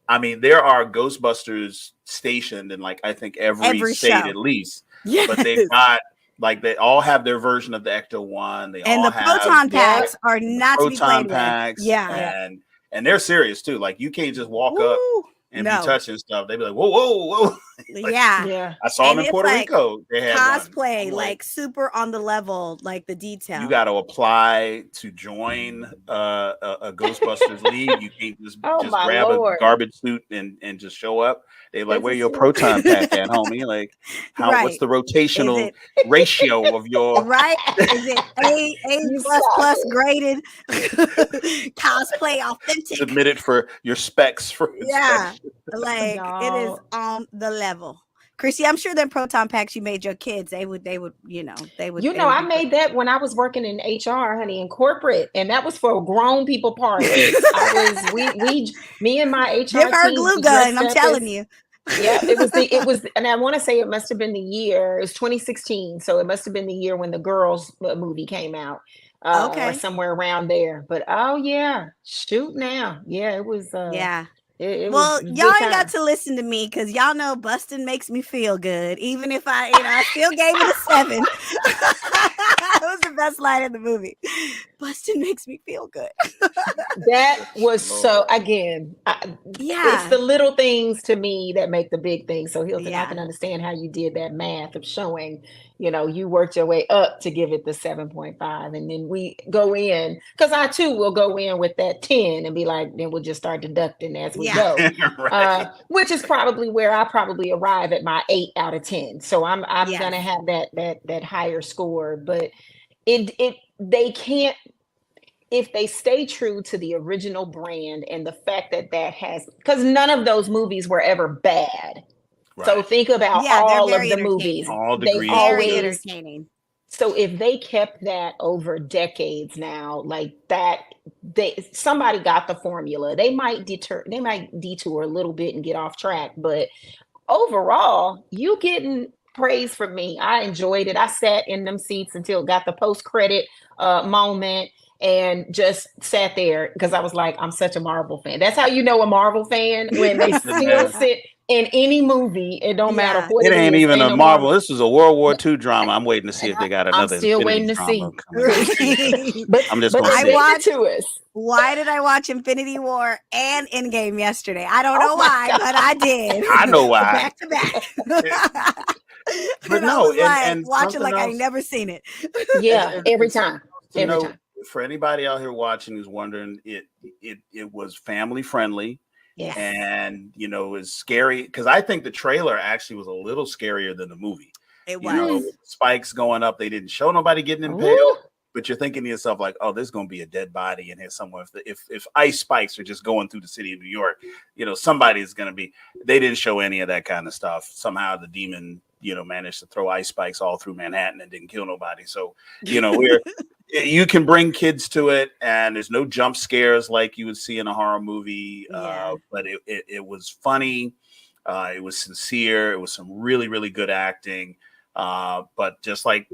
I mean, there are Ghostbusters stationed in I think every state show. At least. Yes. But they've got they all have their version of the Ecto-1. The proton packs are not to be played with. Yeah. And they're serious too. Like, you can't just walk up and be touching stuff. They'd be like, whoa, whoa, whoa. I saw them in Puerto Rico. They had cosplay, super on the level, the detail. You got to apply to join a Ghostbusters league. You can't just grab a garbage suit and just show up. They're like, where your proton pack at, homie? Like, what's the rotational ratio of your Is it A++ graded cosplay authentic? Submitted for your specs for inspection. It is on the level. Chrissy, I'm sure them proton packs you made your kids, they would, I made that when I was working in HR, honey, in corporate, and that was for grown people parties. Me and my HR give her a glue gun, I'm telling you. Yeah, it was, and I want to say it must have been the year, it was 2016. So it must have been the year when the Girls movie came out. Or somewhere around there. But shoot now. Yeah, it was It y'all ain't got to listen to me because y'all know Bustin' makes me feel good. Even if I still gave it a 7. It was the best line in the movie. Bustin' makes me feel good. That was so, again, it's the little things to me that make the big things. So Hilton, I can understand how you did that math of showing, you worked your way up to give it the 7.5. And then we go in, because I too will go in with that 10 and be like, then we'll just start deducting as we go. Which is probably where I probably arrive at my 8 out of 10. So I'm gonna have that higher score. But they can't, if they stay true to the original brand and the fact that has, because none of those movies were ever bad. Right. So think about all of the movies. All degrees. Very entertaining. So if they kept that over decades now, like that, somebody got the formula. They might detour a little bit and get off track, but overall, you getting praise from me. I enjoyed it. I sat in them seats until it got the post-credit moment and just sat there because I was like, I'm such a Marvel fan. That's how you know a Marvel fan, when they still sit in any movie. It don't matter what it ain't is, even they a know Marvel. This is a World War II drama. I'm waiting to see if they got I'm another still Infinity waiting to drama see. coming. I'm just but gonna they say gave it to us. Why did I watch Infinity War and Endgame yesterday? I don't know why, but I did. I know why. Back to back. But and no, I was like, and watching like else, I never seen it. Yeah, every time. Every time. For anybody out here watching who's wondering, it was family friendly. Yes. And it was scary because I think the trailer actually was a little scarier than the movie. It was. With spikes going up. They didn't show nobody getting impaled, but you're thinking to yourself like, oh, there's going to be a dead body in here somewhere. If ice spikes are just going through the city of New York, somebody's going to be. They didn't show any of that kind of stuff. Somehow the demon, managed to throw ice spikes all through Manhattan and didn't kill nobody. So, you can bring kids to it, and there's no jump scares like you would see in a horror movie. But it was funny. It was sincere. It was some really, really good acting. But just like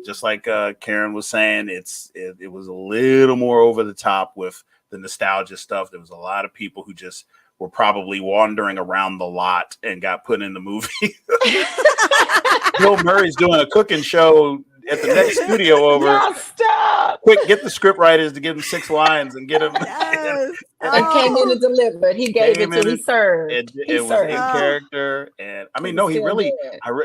Karen was saying, it was a little more over the top with the nostalgia stuff. There was a lot of people who just were probably wandering around the lot and got put in the movie. Bill Murray's doing a cooking show at the next studio over. No, stop. Quick, get the script writers to give him 6 lines and get him. Yes. And came in and delivered. He gave it to. He served. It was in character, and I mean, no, he really.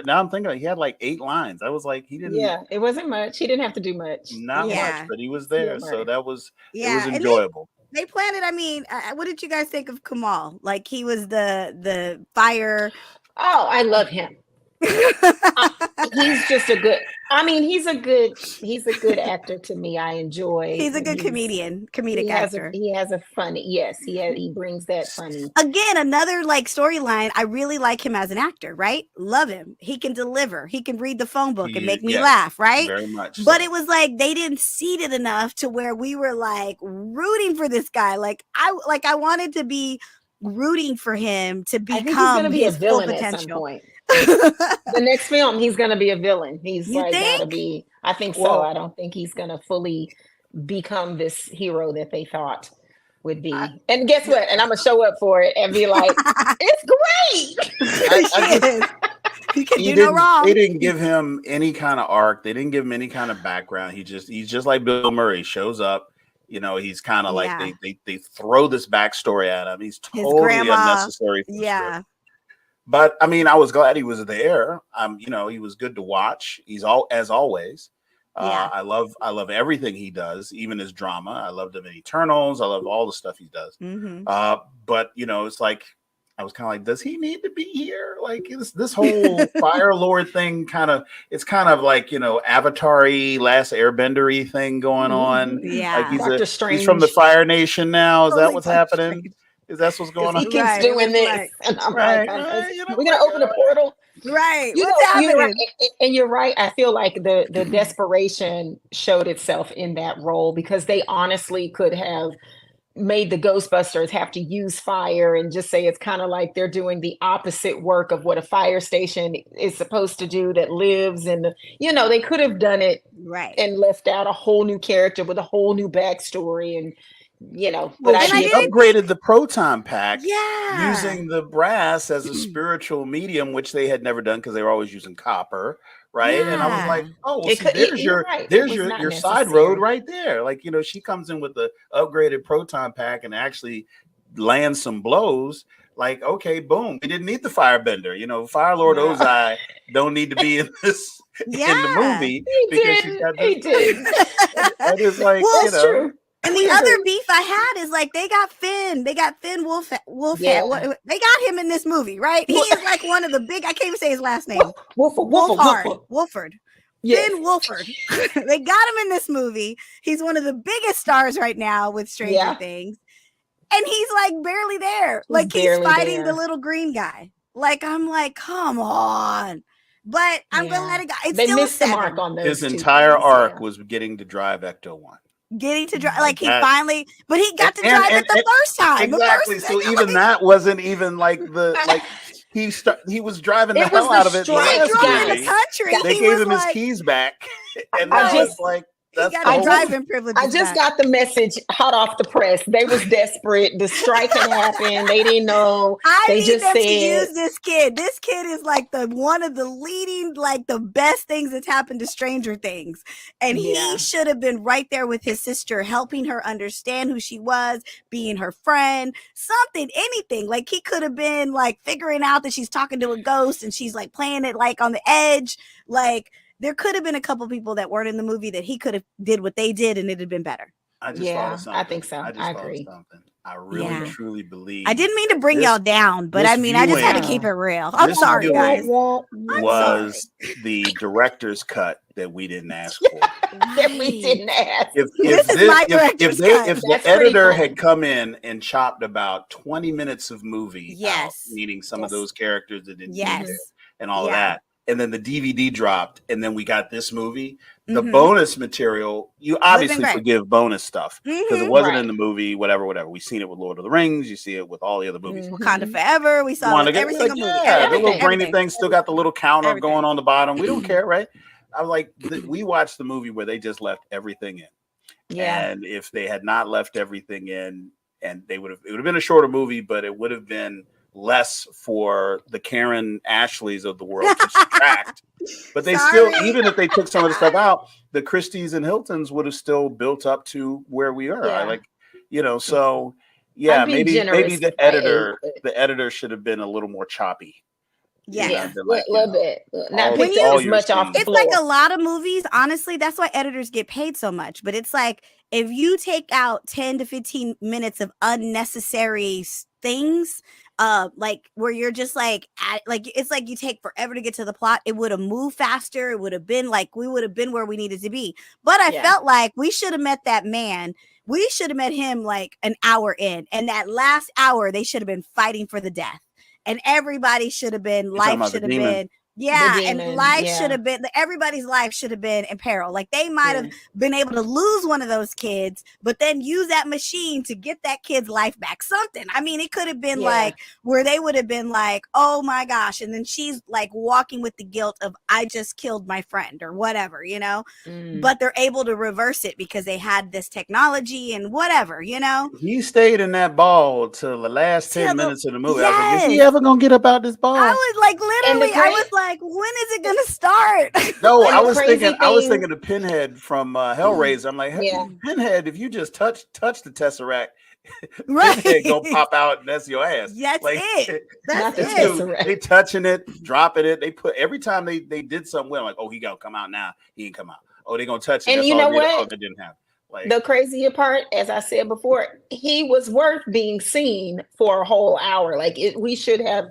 Now I'm thinking he had like 8 lines. I was like, he didn't. Yeah, it wasn't much. He didn't have to do much. Not much, but he was there, so that was. It was enjoyable. They planted. I mean, what did you guys think of Kamal? Like, he was the fire. Oh, I love him. He's just he's a good actor to me. I enjoy. He's a good comedic actor. He has a funny. Yes, he brings that funny. Again, another like storyline. I really like him as an actor. Right, love him. He can deliver. He can read the phone book and make me laugh. Right, very much. But it was like they didn't seed it enough to where we were like rooting for this guy. I wanted to be rooting for him to become his full potential. At some point. The next film, he's gonna be a villain. He's gotta be. I think so. I don't think he's gonna fully become this hero that they thought would be. And guess what? And I'm gonna show up for it and be like, "It's great." He can do no wrong. They didn't give him any kind of arc. They didn't give him any kind of background. He's just like Bill Murray. Shows up. He's kind of like they throw this backstory at him. He's totally unnecessary. But I mean, I was glad he was there. He was good to watch. He's as always. I love everything he does, even his drama. I loved him in Eternals. I love all the stuff he does. Mm-hmm. But it's like I was kind of like, does he need to be here? Like this whole Fire Lord thing it's kind of like Avatar-y, Last Airbender-y thing going on. Yeah, like he's from the Fire Nation now. Is that what's happening? Strange. Is that what's going on? He keeps doing this, and I'm like, we're gonna open a portal, right? You're right, and you're right. I feel like the desperation showed itself in that role because they honestly could have made the Ghostbusters have to use fire and just say it's kind of like they're doing the opposite work of what a fire station is supposed to do that lives in they could have done it right and left out a whole new character with a whole new backstory and. But she upgraded the proton pack using the brass as a spiritual medium, which they had never done because they were always using copper, right? And I was like, oh, well, there's your side road right there. Like, she comes in with the upgraded proton pack and actually lands some blows. Like, okay, boom, we didn't need the firebender. Fire Lord Ozai don't need to be in this in the movie because she's got this. He did. That is like, that's true. And the other beef I had is like they got Finn Wolfhard. They got him in this movie, right? He is like one of the big. I can't even say his last name. Wolfhard. Yes. Finn Wolfhard. They got him in this movie. He's one of the biggest stars right now with Stranger Things, and he's like barely there. Like he's fighting the little green guy. Like I'm like, come on. But I'm gonna let it go. It's they still missed a 7. the mark on those. His entire arc was getting to drive Ecto-1. Getting to drive, like he finally, but he got to drive it the first time. Exactly. So even that wasn't even like he was driving the hell out of it. He drove in the country. They gave him his keys back, and that was like. He got driving privileges. I just got the message hot off the press. They was desperate. The strike had happened. They didn't know. They need them to use this kid. This kid is like one of the leading, like the best things that's happened to Stranger Things. And he should have been right there with his sister, helping her understand who she was, being her friend, something, anything. Like he could have been like figuring out that she's talking to a ghost and she's like playing it like on the edge. Like, there could have been a couple people that weren't in the movie that he could have did what they did and it'd have been better. I just thought of something. I think so. I agree. I really truly believe. I didn't mean to bring y'all down, but I mean, I just had to keep it real. I'm sorry, guys. Was the director's cut that we didn't ask for? That we didn't ask. If the editor had come in and chopped about 20 minutes of movie, meaning some of those characters that didn't and all of that. And then the DVD dropped, and then we got this movie. The bonus material, you obviously forgive bonus stuff because it wasn't in the movie, whatever. We've seen it with Lord of the Rings. You see it with all the other movies. Wakanda Forever. We saw every single movie. Yeah, the little brainy thing still got the little counter going on the bottom. We don't care, right? I'm like, we watched the movie where they just left everything in. Yeah. And if they had not left everything in, and it would have been a shorter movie, but it would have been less for the Karan Ashleys of the world to subtract. But they still, even if they took some of the stuff out, the Christies and Hiltons would have still built up to where we are. So maybe the editor should have been a little more choppy. Yeah, a little bit. Not pick as much off the floor. It's like a lot of movies. Honestly, that's why editors get paid so much. But it's like if you take out 10 to 15 minutes of unnecessary things, like where you're just like it's like you take forever to get to the plot, it would have moved faster. It would have been like we would have been where we needed to be. But I felt like we should have met that man. We should have met him like an hour in, and that last hour they should have been fighting for the death. And everybody should have been, life should have been, and life should have been, everybody's life should have been in peril. Like they might have been able to lose one of those kids, but then use that machine to get that kid's life back. Something. I mean, it could have been like where they would have been like, oh my gosh. And then she's like walking with the guilt of, I just killed my friend or whatever, but they're able to reverse it because they had this technology and whatever, He stayed in that ball till the last 10 minutes of the movie. I was like, is he ever going to get up out this ball? I was like, literally, I was like, when is it gonna start? No, I was thinking of Pinhead from Hellraiser. I'm like, Pinhead, if you just touch the Tesseract, Pinhead gonna pop out and that's your ass. That's like, it. That's it. They touching it, dropping it. They put every time they did something well, like, oh, he gonna come out now. He ain't come out. Oh, they gonna touch it. And that's you know what? That didn't happen. Like, the crazier part, as I said before, he was worth being seen for a whole hour. Like we should have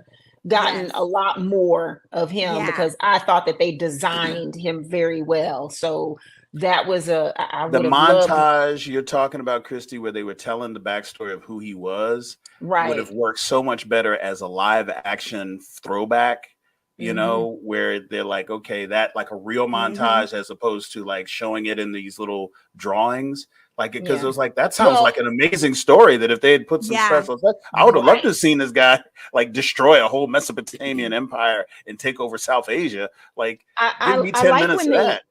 gotten a lot more of him because I thought that they designed him very well. So that was the montage you're talking about, Christy, where they were telling the backstory of who he was, would have worked so much better as a live action throwback. Where they're like, okay, that like a real montage as opposed to like showing it in these little drawings. Like, because it was like, that sounds like an amazing story that if they had put some special effects, I would have loved to have seen this guy like destroy a whole Mesopotamian empire and take over South Asia. Like, give me 10 minutes of that.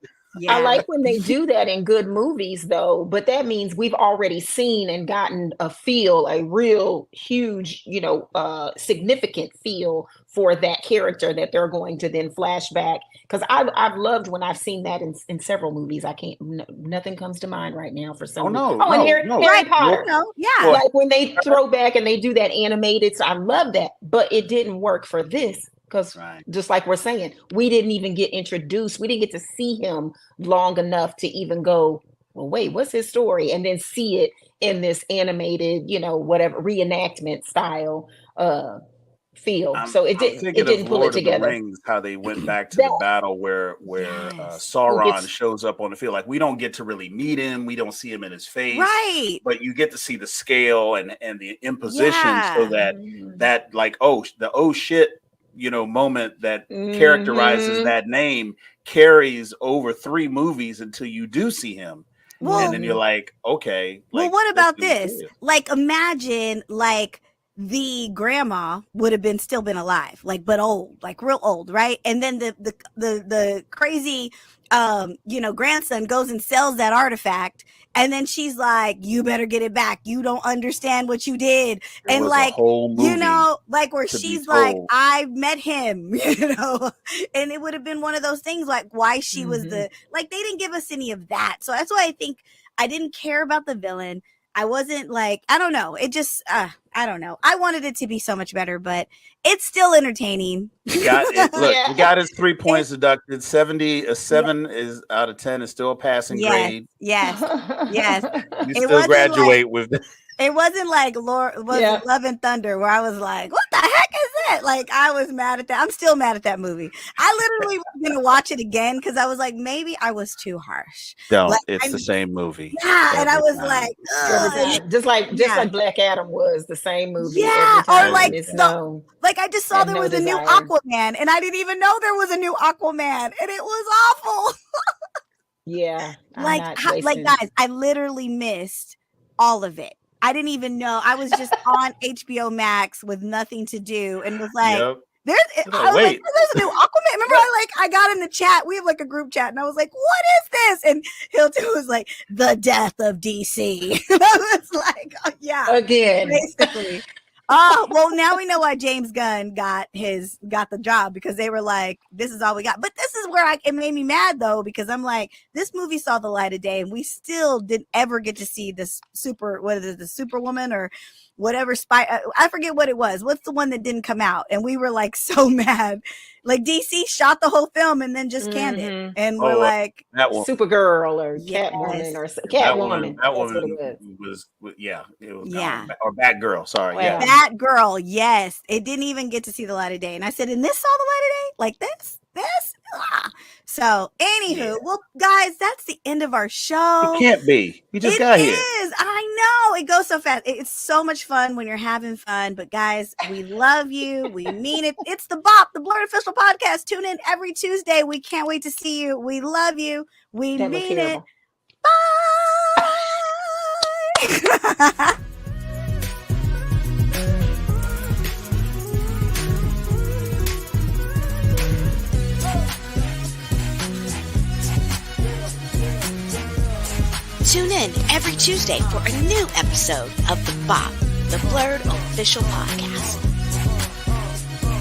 I like when they do that in good movies, though, but that means we've already seen and gotten a real huge, significant feel for that character that they're going to then flash back. Because I've loved when I've seen that in several movies. Nothing comes to mind right now for some. Harry Potter. Like when they throw back and they do that animated. So I love that, but it didn't work for this. Because just like we're saying, we didn't even get introduced. We didn't get to see him long enough to even go, well, wait, what's his story? And then see it in this animated, whatever reenactment style feel. So it didn't pull it together. Rings, how they went back to the battle where Sauron shows up on the field. Like we don't get to really meet him. We don't see him in his face. Right. But you get to see the scale and the imposition so that like, the shit moment that characterizes that name carries over 3 movies until you do see him. Well, and then you're like, okay. Well, what about this? Like, imagine like the grandma would have still been alive, like, but old, like real old, right? And then the crazy grandson goes and sells that artifact, and then she's like, you better get it back, you don't understand what you did. And like, like where she's like, I met him, and it would have been one of those things like why she was they didn't give us any of that. So that's why I think I didn't care about the villain. I wasn't like, I don't know. It just, I don't know. I wanted it to be so much better, but it's still entertaining. You got it. Look, you got his 3 points deducted. 7 is out of 10 is still a passing grade. Yes. You still graduate with it. It wasn't like Love and Thunder where I was like, what the heck is that? Like, I was mad at that. I'm still mad at that movie. I literally was going to watch it again because I was like, maybe I was too harsh. It's the same movie. Yeah, and I was like, just like Black Adam was the same movie. Yeah, or like, I just saw there was a new Aquaman, and I didn't even know there was a new Aquaman, and it was awful. Yeah. Guys, I literally missed all of it. I didn't even know. I was just on HBO Max with nothing to do and was like, there's a new Aquaman. Remember, I got in the chat. We have like a group chat, and I was like, what is this? And Hilton was like, the death of DC. And I was like, oh, yeah. Again. Basically. Oh, well, now we know why James Gunn got the job, because they were like, this is all we got. But this is where it made me mad, though, because I'm like, this movie saw the light of day, and we still didn't ever get to see this the Superwoman or whatever I forget what it was. What's the one that didn't come out? And we were like so mad. Like, DC shot the whole film and then just canned it. And we're like, Supergirl or Catwoman or Catwoman. That woman was it was or Batgirl. Sorry, Batgirl. Yes, it didn't even get to see the light of day. And I said, and this saw the light of day, like this. So, anywho, well, guys, that's the end of our show. It can't be. We just got here. It is. I know. It goes so fast. It's so much fun when you're having fun. But, guys, we love you. We mean it. It's the BOP, the BLERD official podcast. Tune in every Tuesday. We can't wait to see you. We love you. We mean it. Bye. Tune in every Tuesday for a new episode of the BOP, the BLERD official podcast.